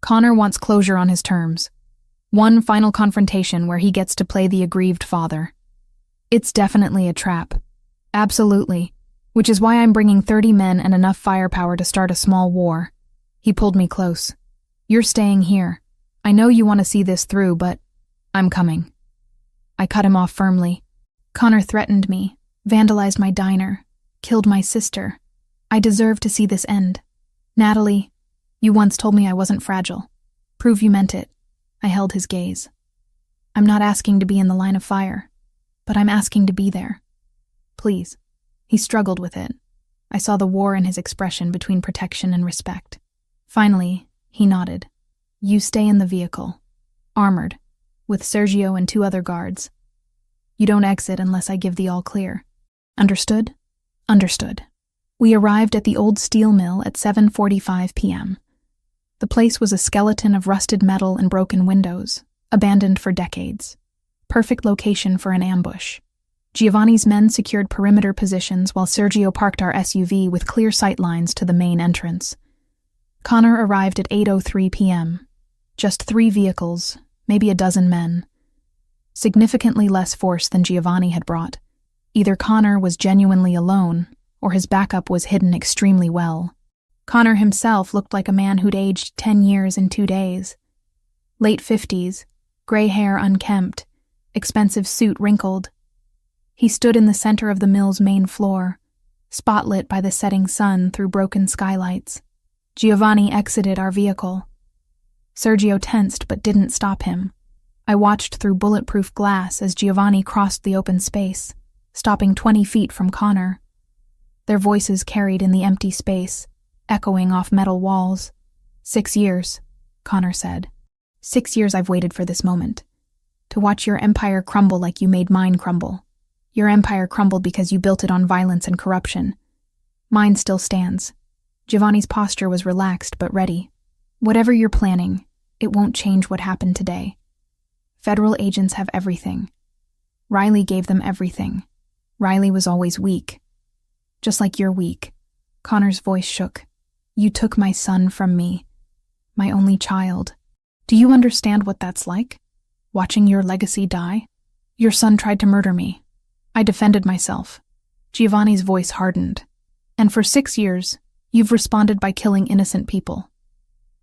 Connor wants closure on his terms. One final confrontation where he gets to play the aggrieved father. It's definitely a trap. Absolutely. Which is why I'm bringing 30 men and enough firepower to start a small war. He pulled me close. You're staying here. I know you want to see this through, but I'm coming. I cut him off firmly. Connor threatened me, vandalized my diner, killed my sister. I deserve to see this end. Natalie, you once told me I wasn't fragile. Prove you meant it. I held his gaze. I'm not asking to be in the line of fire, but I'm asking to be there. Please. He struggled with it. I saw the war in his expression between protection and respect. Finally, he nodded. You stay in the vehicle, armored, with Sergio and 2 other guards. You don't exit unless I give the all clear. Understood? Understood. We arrived at the old steel mill at 7:45 p.m. The place was a skeleton of rusted metal and broken windows, abandoned for decades. Perfect location for an ambush. Giovanni's men secured perimeter positions while Sergio parked our SUV with clear sight lines to the main entrance. Connor arrived at 8:03 p.m. Just 3 vehicles, maybe a dozen men. Significantly less force than Giovanni had brought. Either Connor was genuinely alone, or his backup was hidden extremely well. Connor himself looked like a man who'd aged 10 years in 2 days. Late 50s, gray hair unkempt, expensive suit wrinkled. He stood in the center of the mill's main floor, spotlit by the setting sun through broken skylights. Giovanni exited our vehicle. Sergio tensed but didn't stop him. I watched through bulletproof glass as Giovanni crossed the open space, stopping 20 feet from Connor. Their voices carried in the empty space, echoing off metal walls. 6 years, Connor said. 6 years I've waited for this moment. To watch your empire crumble like you made mine crumble. Your empire crumbled because you built it on violence and corruption. Mine still stands. Giovanni's posture was relaxed but ready. Whatever you're planning, it won't change what happened today. Federal agents have everything. Riley gave them everything. Riley was always weak. Just like you're weak. Connor's voice shook. You took my son from me. My only child. Do you understand what that's like? Watching your legacy die? Your son tried to murder me. I defended myself. Giovanni's voice hardened. And for 6 years, you've responded by killing innocent people,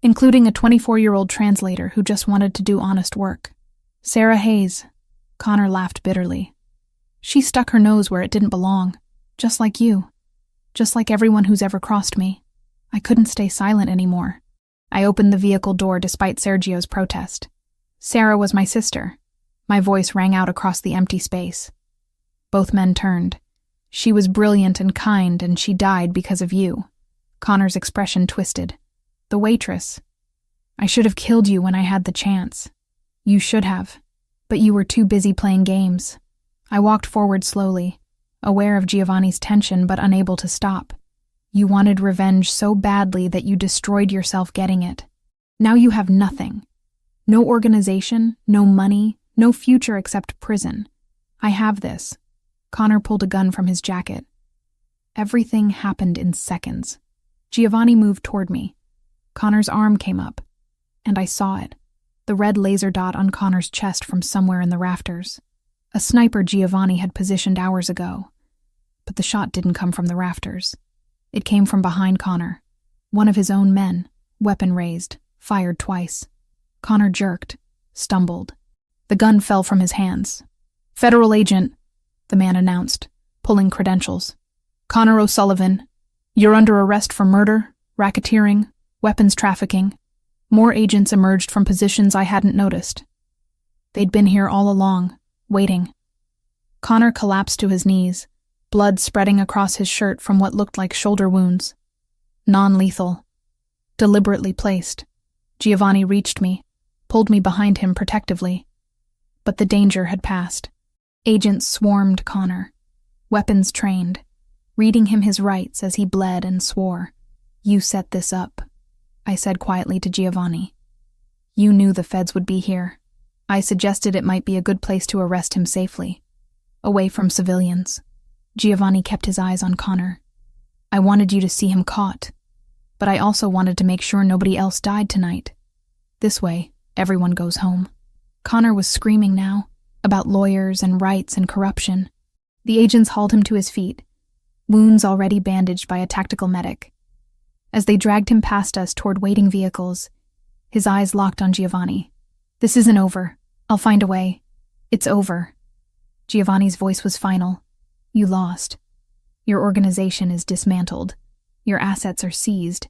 including a 24-year-old translator who just wanted to do honest work. Sarah Hayes. Connor laughed bitterly. She stuck her nose where it didn't belong, just like you, just like everyone who's ever crossed me. I couldn't stay silent anymore. I opened the vehicle door despite Sergio's protest. Sarah was my sister. My voice rang out across the empty space. Both men turned. She was brilliant and kind, and she died because of you. Connor's expression twisted. The waitress. I should have killed you when I had the chance. You should have. But you were too busy playing games. I walked forward slowly, aware of Giovanni's tension but unable to stop. You wanted revenge so badly that you destroyed yourself getting it. Now you have nothing. No organization, no money, no future except prison. I have this. Connor pulled a gun from his jacket. Everything happened in seconds. Giovanni moved toward me. Connor's arm came up, and I saw it. The red laser dot on Connor's chest from somewhere in the rafters. A sniper Giovanni had positioned hours ago. But the shot didn't come from the rafters. It came from behind Connor. One of his own men, weapon raised, fired twice. Connor jerked, stumbled. The gun fell from his hands. Federal agent, the man announced, pulling credentials. Connor O'Sullivan, you're under arrest for murder, racketeering, weapons trafficking. More agents emerged from positions I hadn't noticed. They'd been here all along, waiting. Connor collapsed to his knees, blood spreading across his shirt from what looked like shoulder wounds. Non-lethal. Deliberately placed. Giovanni reached me, pulled me behind him protectively. But the danger had passed. Agents swarmed Connor, weapons trained, reading him his rights as he bled and swore. "You set this up," I said quietly to Giovanni. "You knew the feds would be here. I suggested it might be a good place to arrest him safely, away from civilians." Giovanni kept his eyes on Connor. "I wanted you to see him caught, but I also wanted to make sure nobody else died tonight. This way, everyone goes home." Connor was screaming now, about lawyers and rights and corruption. The agents hauled him to his feet, wounds already bandaged by a tactical medic. As they dragged him past us toward waiting vehicles, his eyes locked on Giovanni. "This isn't over. I'll find a way. It's over." Giovanni's voice was final. "You lost. Your organization is dismantled. Your assets are seized.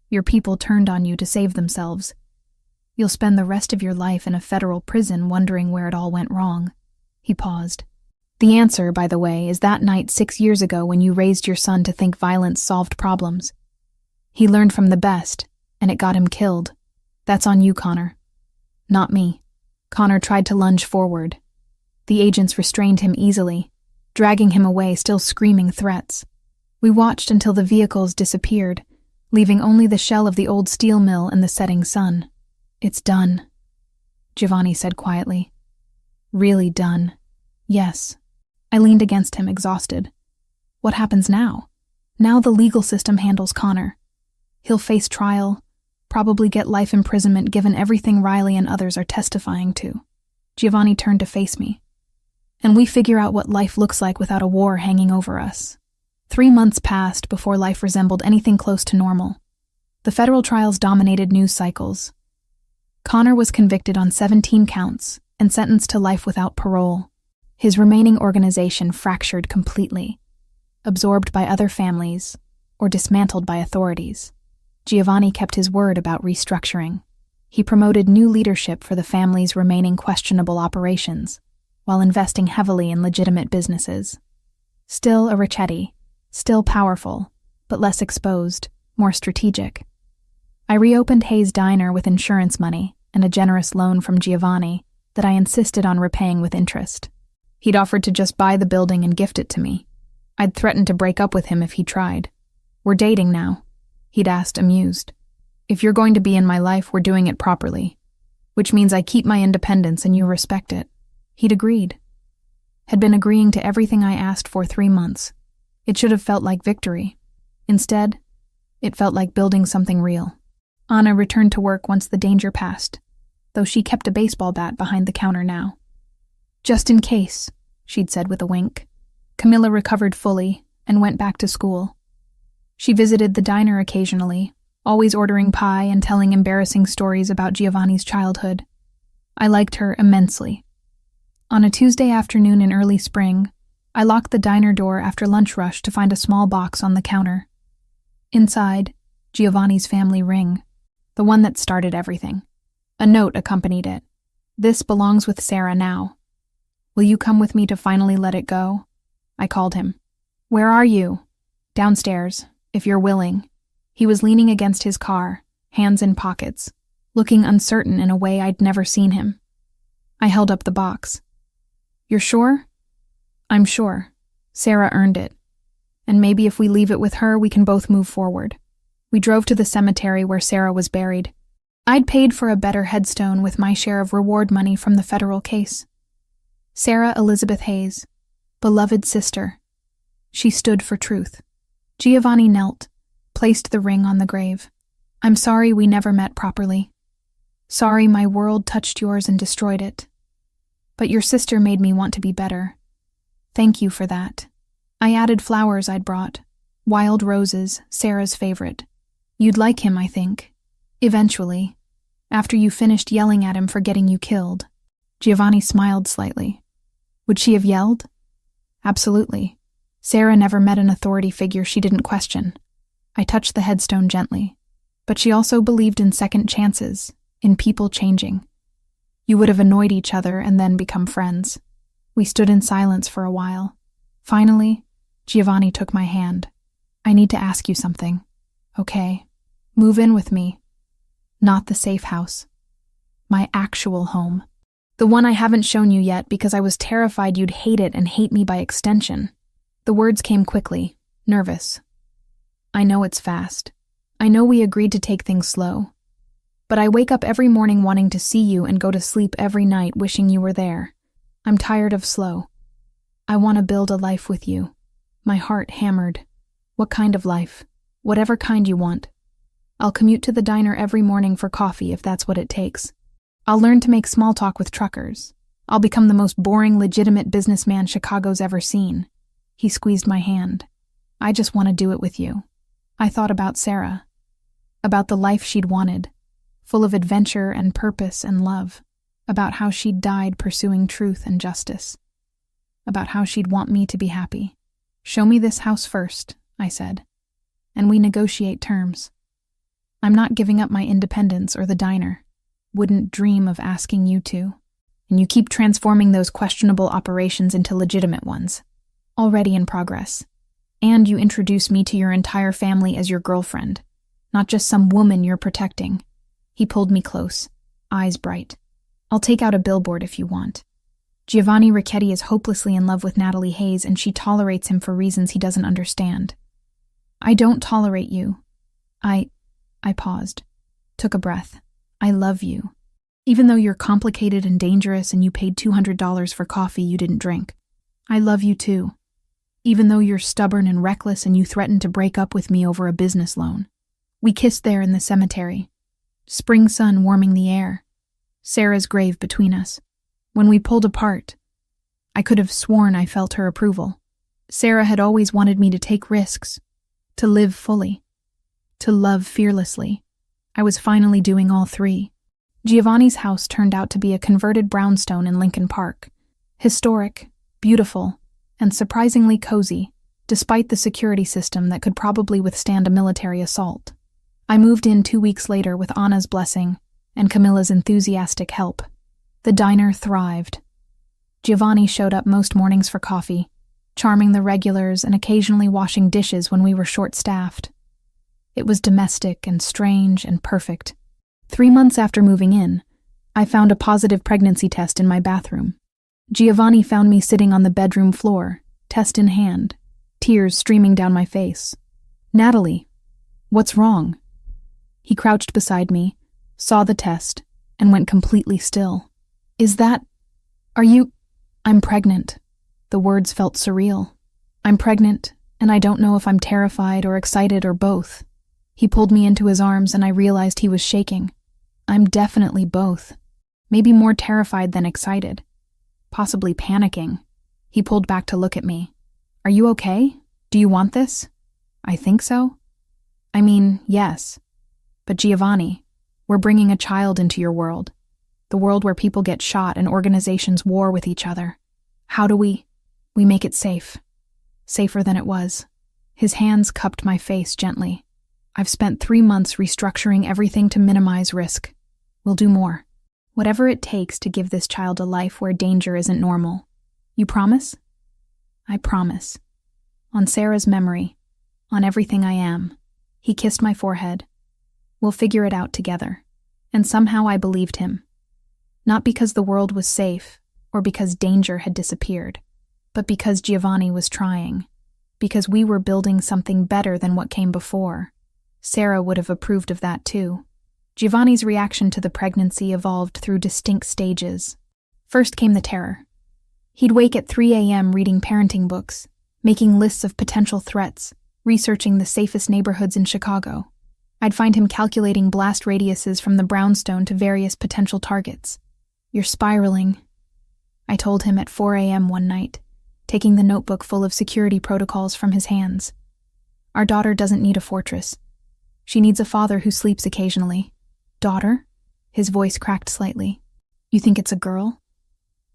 Your people turned on you to save themselves. You'll spend the rest of your life in a federal prison wondering where it all went wrong." He paused. "The answer, by the way, is that night 6 years ago when you raised your son to think violence solved problems. He learned from the best, and it got him killed. That's on you, Connor. Not me." Connor tried to lunge forward. The agents restrained him easily, dragging him away, still screaming threats. We watched until the vehicles disappeared, leaving only the shell of the old steel mill and the setting sun. "It's done," Giovanni said quietly. "Really done. Yes." I leaned against him, exhausted. What happens now? Now the legal system handles Connor. He'll face trial, probably get life imprisonment given everything Riley and others are testifying to. Giovanni turned to face me. "And we figure out what life looks like without a war hanging over us." 3 months passed before life resembled anything close to normal. The federal trials dominated news cycles. Connor was convicted on 17 counts and sentenced to life without parole. His remaining organization fractured completely, absorbed by other families or dismantled by authorities. Giovanni kept his word about restructuring. He promoted new leadership for the family's remaining questionable operations, while investing heavily in legitimate businesses. Still a Ricchetti, still powerful, but less exposed, more strategic. I reopened Hayes' Diner with insurance money and a generous loan from Giovanni that I insisted on repaying with interest. He'd offered to just buy the building and gift it to me. I'd threatened to break up with him if he tried. "We're dating now," he'd asked, amused. "If you're going to be in my life, we're doing it properly, which means I keep my independence and you respect it." He'd agreed. Had been agreeing to everything I asked for 3 months. It should have felt like victory. Instead, it felt like building something real. Anna returned to work once the danger passed, though she kept a baseball bat behind the counter now. "Just in case," she'd said with a wink. Camilla recovered fully and went back to school. She visited the diner occasionally, always ordering pie and telling embarrassing stories about Giovanni's childhood. I liked her immensely. On a Tuesday afternoon in early spring, I locked the diner door after lunch rush to find a small box on the counter. Inside, Giovanni's family ring, the one that started everything. A note accompanied it. "This belongs with Sarah now. Will you come with me to finally let it go?" I called him. "Where are you?" "Downstairs, if you're willing." He was leaning against his car, hands in pockets, looking uncertain in a way I'd never seen him. I held up the box. "You're sure?" "I'm sure. Sarah earned it. And maybe if we leave it with her, we can both move forward." We drove to the cemetery where Sarah was buried. I'd paid for a better headstone with my share of reward money from the federal case. Sarah Elizabeth Hayes, beloved sister. She stood for truth. Giovanni knelt, placed the ring on the grave. "I'm sorry we never met properly. Sorry my world touched yours and destroyed it. But your sister made me want to be better. Thank you for that." I added flowers I'd brought, wild roses, Sarah's favorite. "You'd like him, I think. Eventually, after you finished yelling at him for getting you killed." Giovanni smiled slightly. Would she have yelled? Absolutely. Sarah never met an authority figure she didn't question. I touched the headstone gently. But she also believed in second chances, in people changing. You would have annoyed each other and then become friends. We stood in silence for a while. Finally, Giovanni took my hand. "I need to ask you something." "Okay. Move in with me." Not the safe house. My actual home. The one I haven't shown you yet because I was terrified you'd hate it and hate me by extension. The words came quickly, nervous. I know it's fast. I know we agreed to take things slow. But I wake up every morning wanting to see you and go to sleep every night wishing you were there. I'm tired of slow. I want to build a life with you. My heart hammered. What kind of life? Whatever kind you want. I'll commute to the diner every morning for coffee if that's what it takes. I'll learn to make small talk with truckers. I'll become the most boring, legitimate businessman Chicago's ever seen. He squeezed my hand. I just want to do it with you. I thought about Sarah. About the life she'd wanted. Full of adventure and purpose and love. About how she'd died pursuing truth and justice. About how she'd want me to be happy. Show me this house first, I said. And we negotiate terms. I'm not giving up my independence or the diner. Wouldn't dream of asking you to. And you keep transforming those questionable operations into legitimate ones. Already in progress. And you introduce me to your entire family as your girlfriend. Not just some woman you're protecting. He pulled me close, eyes bright. I'll take out a billboard if you want. Giovanni Ricchetti is hopelessly in love with Natalie Hayes and she tolerates him for reasons he doesn't understand. I don't tolerate you. I paused, took a breath. I love you. Even though you're complicated and dangerous and you paid $200 for coffee you didn't drink. I love you too. Even though you're stubborn and reckless and you threatened to break up with me over a business loan. We kissed there in the cemetery. Spring sun warming the air. Sarah's grave between us. When we pulled apart, I could have sworn I felt her approval. Sarah had always wanted me to take risks, to live fully, to love fearlessly. I was finally doing all three. Giovanni's house turned out to be a converted brownstone in Lincoln Park. Historic, beautiful, and surprisingly cozy, despite the security system that could probably withstand a military assault. I moved in 2 weeks later with Anna's blessing and Camilla's enthusiastic help. The diner thrived. Giovanni showed up most mornings for coffee, charming the regulars and occasionally washing dishes when we were short-staffed. It was domestic and strange and perfect. 3 months after moving in, I found a positive pregnancy test in my bathroom. Giovanni found me sitting on the bedroom floor, test in hand, tears streaming down my face. Natalie, what's wrong? He crouched beside me, saw the test, and went completely still. I'm pregnant. The words felt surreal. I'm pregnant, and I don't know if I'm terrified or excited or both. He pulled me into his arms and I realized he was shaking. I'm definitely both. Maybe more terrified than excited. Possibly panicking. He pulled back to look at me. Are you okay? Do you want this? I think so. I mean, yes. But Giovanni, we're bringing a child into your world. The world where people get shot and organizations war with each other. How do we make it safe? Safer than it was. His hands cupped my face gently. I've spent 3 months restructuring everything to minimize risk. We'll do more. Whatever it takes to give this child a life where danger isn't normal. You promise? I promise. On Sarah's memory. On everything I am. He kissed my forehead. We'll figure it out together. And somehow I believed him. Not because the world was safe, or because danger had disappeared, but because Giovanni was trying. Because we were building something better than what came before. Sarah would have approved of that too. Giovanni's reaction to the pregnancy evolved through distinct stages. First came the terror. He'd wake at 3 a.m. reading parenting books, making lists of potential threats, researching the safest neighborhoods in Chicago. I'd find him calculating blast radiuses from the brownstone to various potential targets. You're spiraling, I told him at 4 a.m. one night, taking the notebook full of security protocols from his hands. Our daughter doesn't need a fortress. She needs a father who sleeps occasionally. Daughter? His voice cracked slightly. You think it's a girl?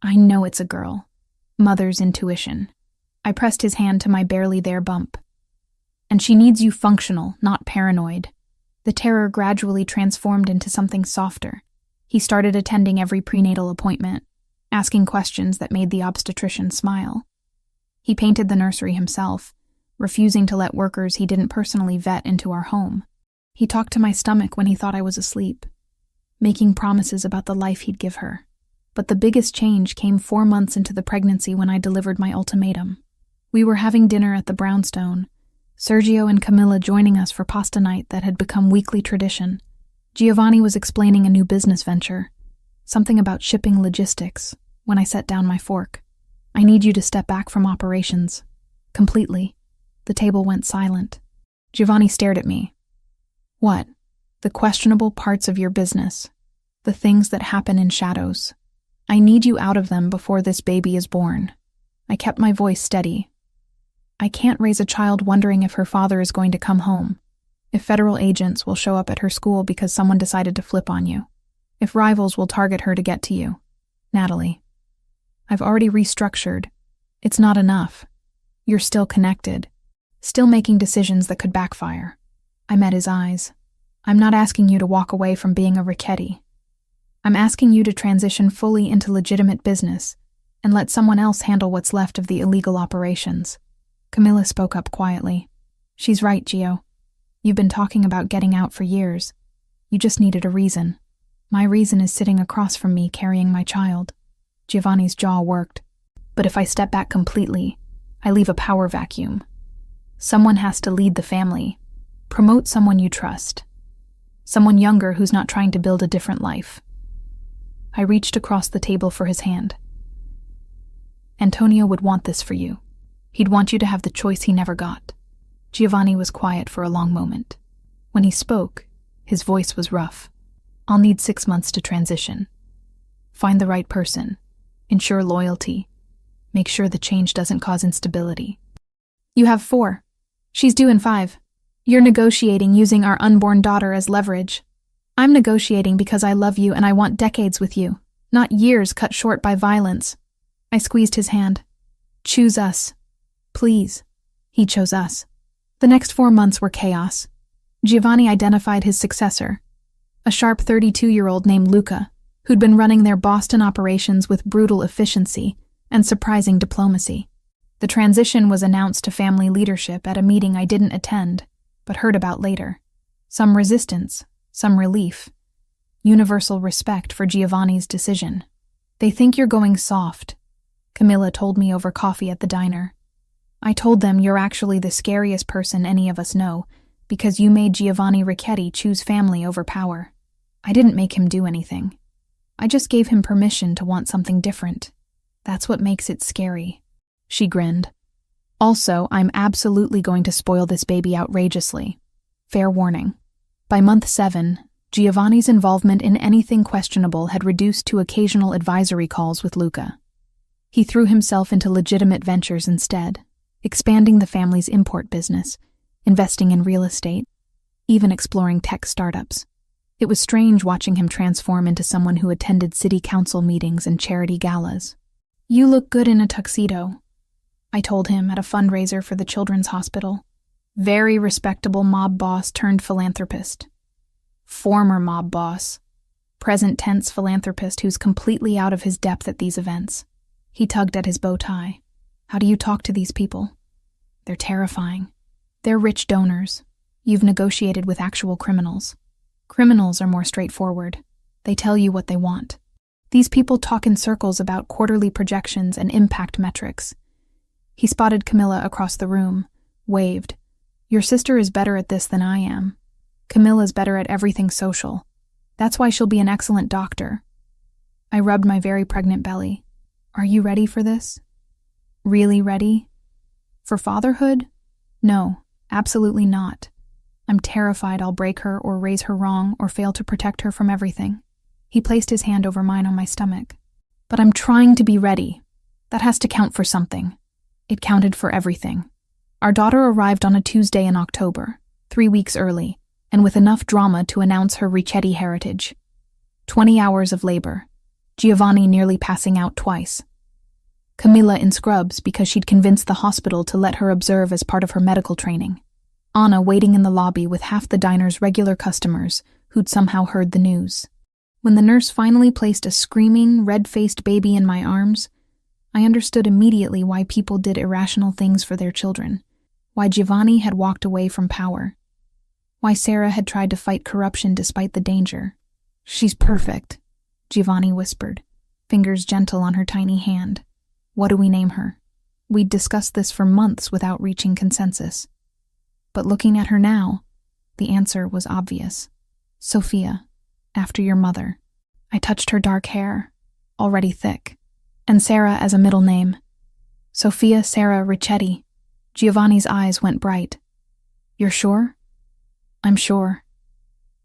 I know it's a girl. Mother's intuition. I pressed his hand to my barely there bump. And she needs you functional, not paranoid. The terror gradually transformed into something softer. He started attending every prenatal appointment, asking questions that made the obstetrician smile. He painted the nursery himself, refusing to let workers he didn't personally vet into our home. He talked to my stomach when he thought I was asleep. making promises about the life he'd give her. But the biggest change came 4 months into the pregnancy when I delivered my ultimatum. We were having dinner at the Brownstone, Sergio and Camilla joining us for pasta night that had become weekly tradition. Giovanni was explaining a new business venture, something about shipping logistics, when I set down my fork. I need you to step back from operations. Completely. The table went silent. Giovanni stared at me. What? The questionable parts of your business. The things that happen in shadows. I need you out of them before this baby is born. I kept my voice steady. I can't raise a child wondering if her father is going to come home. If federal agents will show up at her school because someone decided to flip on you. If rivals will target her to get to you. Natalie. I've already restructured. It's not enough. You're still connected. Still making decisions that could backfire. I met his eyes. I'm not asking you to walk away from being a Richetti. I'm asking you to transition fully into legitimate business and let someone else handle what's left of the illegal operations. Camilla spoke up quietly. She's right, Gio. You've been talking about getting out for years. You just needed a reason. My reason is sitting across from me carrying my child. Giovanni's jaw worked. But if I step back completely, I leave a power vacuum. Someone has to lead the family. Promote someone you trust. Someone younger who's not trying to build a different life. I reached across the table for his hand. Antonio would want this for you. He'd want you to have the choice he never got. Giovanni was quiet for a long moment. When he spoke, his voice was rough. I'll need 6 months to transition. Find the right person. Ensure loyalty. Make sure the change doesn't cause instability. You have 4. She's due in 5. You're negotiating using our unborn daughter as leverage. I'm negotiating because I love you and I want decades with you, not years cut short by violence. I squeezed his hand. Choose us. Please. He chose us. The next 4 months were chaos. Giovanni identified his successor, a sharp 32-year-old named Luca, who'd been running their Boston operations with brutal efficiency and surprising diplomacy. The transition was announced to family leadership at a meeting I didn't attend, but heard about later. Some resistance, some relief. Universal respect for Giovanni's decision. They think you're going soft, Camilla told me over coffee at the diner. I told them you're actually the scariest person any of us know, because you made Giovanni Richetti choose family over power. I didn't make him do anything. I just gave him permission to want something different. That's what makes it scary. She grinned. Also, I'm absolutely going to spoil this baby outrageously. Fair warning. By month 7, Giovanni's involvement in anything questionable had reduced to occasional advisory calls with Luca. He threw himself into legitimate ventures instead, expanding the family's import business, investing in real estate, even exploring tech startups. It was strange watching him transform into someone who attended city council meetings and charity galas. You look good in a tuxedo, I told him at a fundraiser for the children's hospital. Very respectable mob boss turned philanthropist. Former mob boss. Present tense philanthropist who's completely out of his depth at these events. He tugged at his bow tie. How do you talk to these people? They're terrifying. They're rich donors. You've negotiated with actual criminals. Criminals are more straightforward. They tell you what they want. These people talk in circles about quarterly projections and impact metrics. He spotted Camilla across the room, waved. Your sister is better at this than I am. Camilla's better at everything social. That's why she'll be an excellent doctor. I rubbed my very pregnant belly. Are you ready for this? Really ready? For fatherhood? No, absolutely not. I'm terrified I'll break her or raise her wrong or fail to protect her from everything. He placed his hand over mine on my stomach. But I'm trying to be ready. That has to count for something. It counted for everything. Our daughter arrived on a Tuesday in October, 3 weeks early, and with enough drama to announce her Richetti heritage. 20 hours of labor. Giovanni nearly passing out twice. Camilla in scrubs because she'd convinced the hospital to let her observe as part of her medical training. Anna waiting in the lobby with half the diner's regular customers who'd somehow heard the news. When the nurse finally placed a screaming, red-faced baby in my arms, I understood immediately why people did irrational things for their children, why Giovanni had walked away from power, why Sarah had tried to fight corruption despite the danger. She's perfect, Giovanni whispered, fingers gentle on her tiny hand. What do we name her? We'd discussed this for months without reaching consensus. But looking at her now, the answer was obvious. Sophia, after your mother. I touched her dark hair, already thick, and Sarah as a middle name. Sophia Sarah Ricchetti. Giovanni's eyes went bright. You're sure? I'm sure.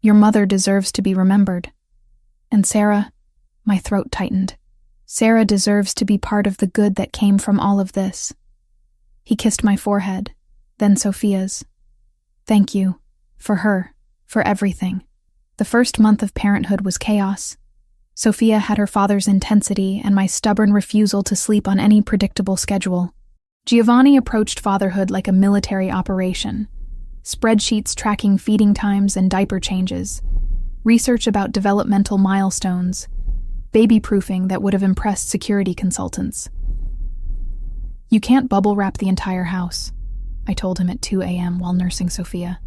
Your mother deserves to be remembered. And Sarah, my throat tightened. Sarah deserves to be part of the good that came from all of this. He kissed my forehead, then Sophia's. Thank you. For her. For everything. The first month of parenthood was chaos. Sophia had her father's intensity and my stubborn refusal to sleep on any predictable schedule. Giovanni approached fatherhood like a military operation. Spreadsheets tracking feeding times and diaper changes. Research about developmental milestones. Baby-proofing that would have impressed security consultants. You can't bubble wrap the entire house, I told him at 2 a.m. while nursing Sophia.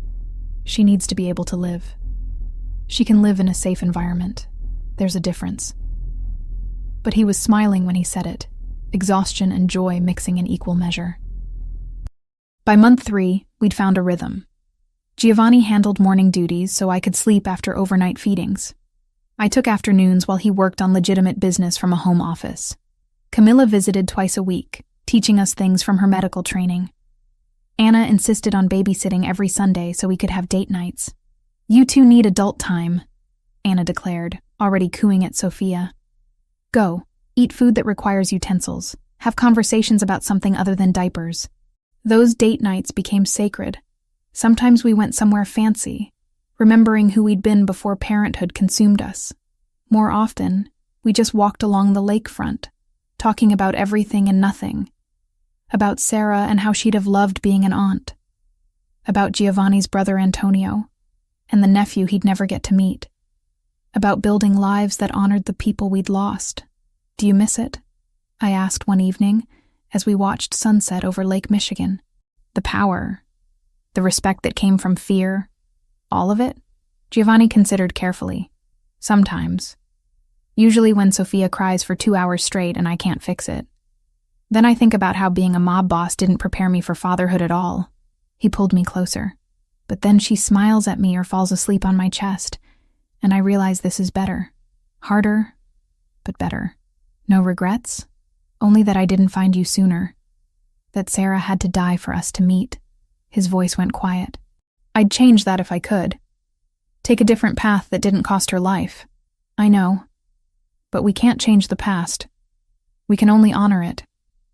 She needs to be able to live. She can live in a safe environment. There's a difference. But he was smiling when he said it, exhaustion and joy mixing in equal measure. By month 3, we'd found a rhythm. Giovanni handled morning duties so I could sleep after overnight feedings. I took afternoons while he worked on legitimate business from a home office. Camilla visited twice a week, teaching us things from her medical training. Anna insisted on babysitting every Sunday so we could have date nights. You two need adult time, Anna declared, already cooing at Sophia. Go, eat food that requires utensils. Have conversations about something other than diapers. Those date nights became sacred. Sometimes we went somewhere fancy, remembering who we'd been before parenthood consumed us. More often, we just walked along the lakefront, talking about everything and nothing. About Sarah and how she'd have loved being an aunt. About Giovanni's brother Antonio, and the nephew he'd never get to meet. About building lives that honored the people we'd lost. Do you miss it? I asked one evening as we watched sunset over Lake Michigan. The power, the respect that came from fear, all of it? Giovanni considered carefully. Sometimes. Usually when Sophia cries for 2 hours straight and I can't fix it. Then I think about how being a mob boss didn't prepare me for fatherhood at all. He pulled me closer. But then she smiles at me or falls asleep on my chest, and I realize this is better. Harder, but better. No regrets? Only that I didn't find you sooner. That Sarah had to die for us to meet. His voice went quiet. I'd change that if I could. Take a different path that didn't cost her life. I know. But we can't change the past. We can only honor it.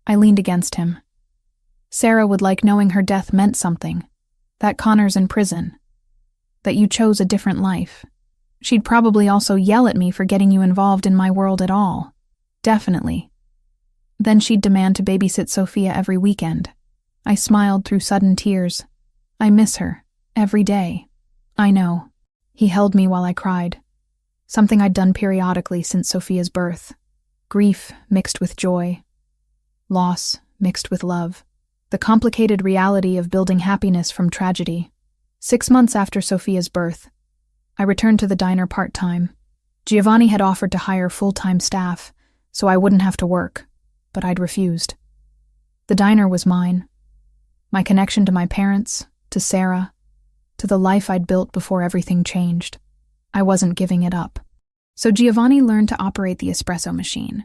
I leaned against him. Sarah would like knowing her death meant something. That Connor's in prison. That you chose a different life. She'd probably also yell at me for getting you involved in my world at all. Definitely. Then she'd demand to babysit Sophia every weekend. I smiled through sudden tears. I miss her. Every day. I know. He held me while I cried. Something I'd done periodically since Sophia's birth. Grief mixed with joy. Loss mixed with love. The complicated reality of building happiness from tragedy. 6 months after Sophia's birth, I returned to the diner part-time. Giovanni had offered to hire full-time staff, so I wouldn't have to work, but I'd refused. The diner was mine. My connection to my parents, to Sarah, to the life I'd built before everything changed. I wasn't giving it up. So Giovanni learned to operate the espresso machine.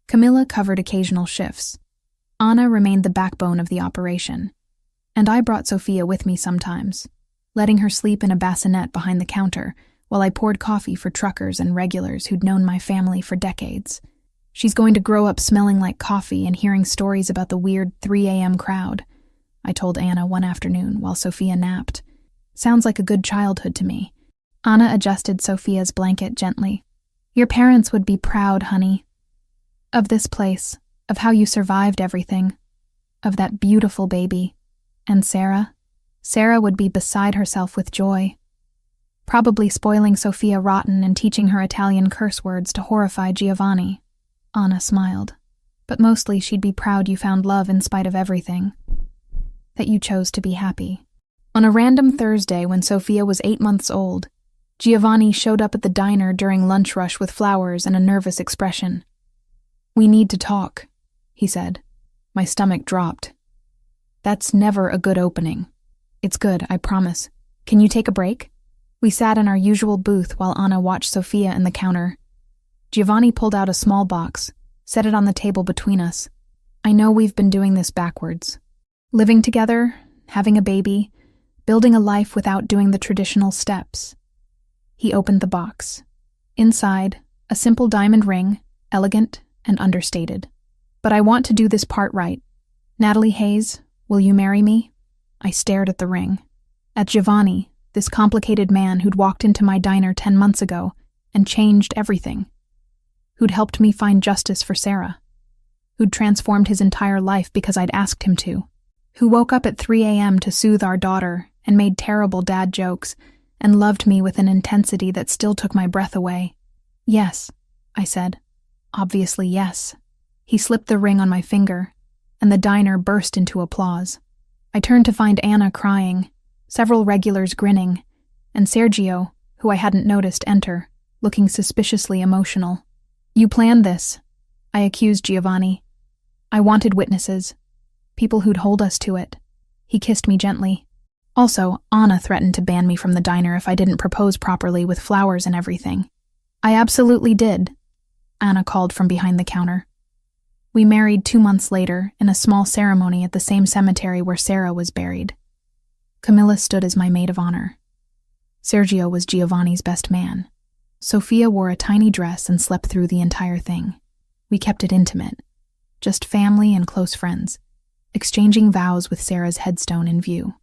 Camilla covered occasional shifts. Anna remained the backbone of the operation. And I brought Sophia with me sometimes, letting her sleep in a bassinet behind the counter while I poured coffee for truckers and regulars who'd known my family for decades. She's going to grow up smelling like coffee and hearing stories about the weird 3 a.m. crowd, I told Anna one afternoon while Sophia napped. Sounds like a good childhood to me. Anna adjusted Sophia's blanket gently. Your parents would be proud, honey. Of this place, of how you survived everything, of that beautiful baby. And Sarah? Sarah would be beside herself with joy. Probably spoiling Sophia rotten and teaching her Italian curse words to horrify Giovanni. Anna smiled. But mostly she'd be proud you found love in spite of everything. That you chose to be happy. On a random Thursday when Sophia was 8 months old, Giovanni showed up at the diner during lunch rush with flowers and a nervous expression. "We need to talk," he said. My stomach dropped. "That's never a good opening." "It's good, I promise. Can you take a break?" We sat in our usual booth while Anna watched Sophia and the counter. Giovanni pulled out a small box, set it on the table between us. "I know we've been doing this backwards. Living together, having a baby, building a life without doing the traditional steps." He opened the box. Inside, a simple diamond ring, elegant and understated. "But I want to do this part right. Natalie Hayes, will you marry me?" I stared at the ring. At Giovanni, this complicated man who'd walked into my diner 10 months ago and changed everything. Who'd helped me find justice for Sarah. Who'd transformed his entire life because I'd asked him to. Who woke up at 3 a.m. to soothe our daughter and made terrible dad jokes and loved me with an intensity that still took my breath away. "Yes," I said. "Obviously yes." He slipped the ring on my finger, and the diner burst into applause. I turned to find Anna crying, several regulars grinning, and Sergio, who I hadn't noticed, enter, looking suspiciously emotional. "You planned this," I accused Giovanni. "I wanted witnesses, people who'd hold us to it." He kissed me gently. Also, Anna threatened to ban me from the diner if I didn't propose properly with flowers and everything. "I absolutely did," Anna called from behind the counter. We married 2 months later in a small ceremony at the same cemetery where Sarah was buried. Camilla stood as my maid of honor. Sergio was Giovanni's best man. Sophia wore a tiny dress and slept through the entire thing. We kept it intimate, just family and close friends, exchanging vows with Sarah's headstone in view.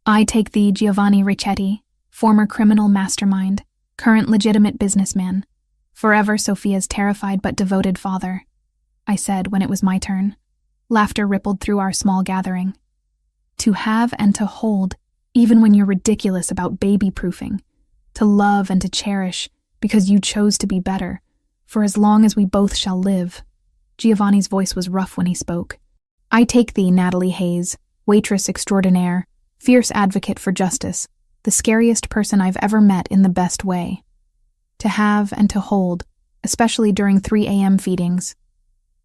"I take thee, Giovanni Ricchetti, former criminal mastermind, current legitimate businessman, forever Sophia's terrified but devoted father," I said when it was my turn. Laughter rippled through our small gathering. "To have and to hold, even when you're ridiculous about baby-proofing. To love and to cherish, because you chose to be better, for as long as we both shall live." Giovanni's voice was rough when he spoke. "I take thee, Natalie Hayes, waitress extraordinaire, fierce advocate for justice, the scariest person I've ever met in the best way. To have and to hold, especially during 3 a.m. feedings.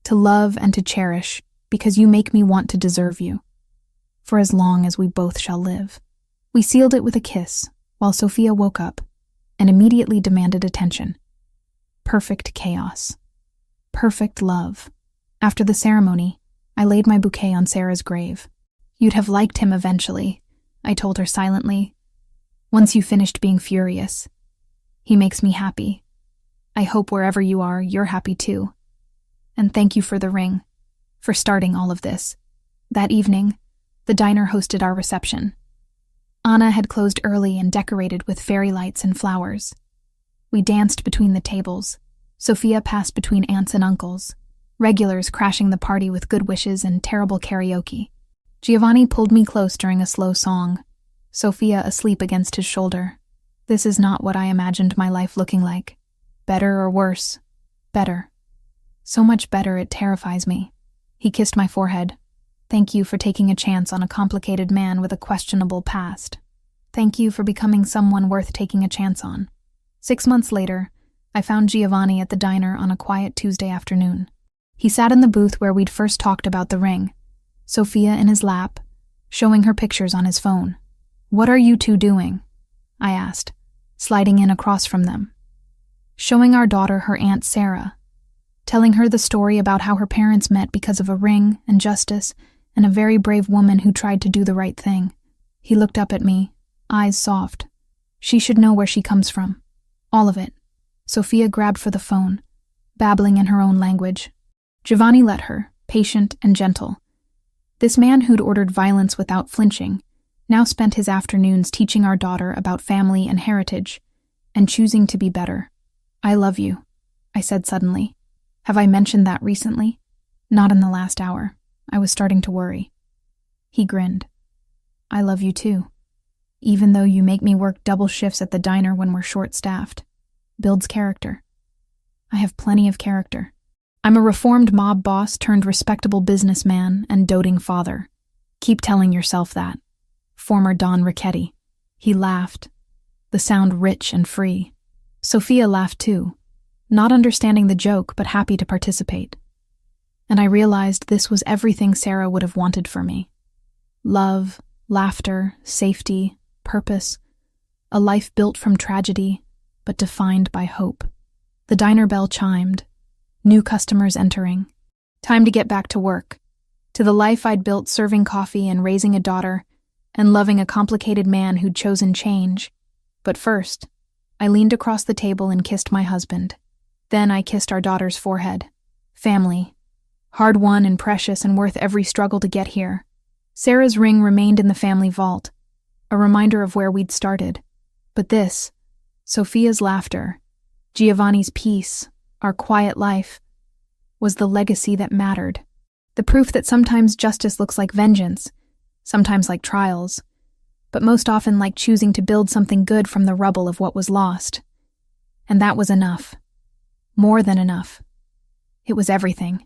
To love and to cherish, because you make me want to deserve you. For as long as we both shall live." We sealed it with a kiss, while Sophia woke up and immediately demanded attention. Perfect chaos. Perfect love. After the ceremony, I laid my bouquet on Sarah's grave. "You'd have liked him eventually," I told her silently. "Once you finished being furious. He makes me happy. I hope wherever you are, you're happy too. And thank you for the ring, for starting all of this." That evening, the diner hosted our reception. Anna had closed early and decorated with fairy lights and flowers. We danced between the tables. Sophia passed between aunts and uncles, regulars crashing the party with good wishes and terrible karaoke. Giovanni pulled me close during a slow song, Sophia asleep against his shoulder. This is not what I imagined my life looking like. Better or worse? Better. So much better it terrifies me. He kissed my forehead. "Thank you for taking a chance on a complicated man with a questionable past. Thank you for becoming someone worth taking a chance on." 6 months later, I found Giovanni at the diner on a quiet Tuesday afternoon. He sat in the booth where we'd first talked about the ring, Sophia in his lap, showing her pictures on his phone. "What are you two doing?" I asked, sliding in across from them. "Showing our daughter her Aunt Sarah, telling her the story about how her parents met because of a ring and justice and a very brave woman who tried to do the right thing." He looked up at me, eyes soft. "She should know where she comes from. All of it." Sophia grabbed for the phone, babbling in her own language. Giovanni let her, patient and gentle. This man who'd ordered violence without flinching now spent his afternoons teaching our daughter about family and heritage, and choosing to be better. "I love you," I said suddenly. Have I mentioned that recently? Not in the last hour. I was starting to worry. He grinned. "I love you too. Even though you make me work double shifts at the diner when we're short-staffed. Builds character. I have plenty of character. I'm a reformed mob boss turned respectable businessman and doting father. Keep telling yourself that. Former Don Ricchetti." He laughed. the sound rich and free. Sophia laughed too, not understanding the joke but happy to participate. And I realized this was everything Sarah would have wanted for me. Love, laughter, safety, purpose, a life built from tragedy, but defined by hope. The diner bell chimed, new customers entering. Time to get back to work, to the life I'd built serving coffee and raising a daughter, and loving a complicated man who'd chosen change. But first, I leaned across the table and kissed my husband. Then I kissed our daughter's forehead. Family. Hard-won and precious and worth every struggle to get here. Sarah's ring remained in the family vault, a reminder of where we'd started. But this, Sophia's laughter, Giovanni's peace, our quiet life, was the legacy that mattered. The proof that sometimes justice looks like vengeance, sometimes like trials, but most often like choosing to build something good from the rubble of what was lost. And that was enough. More than enough. It was everything.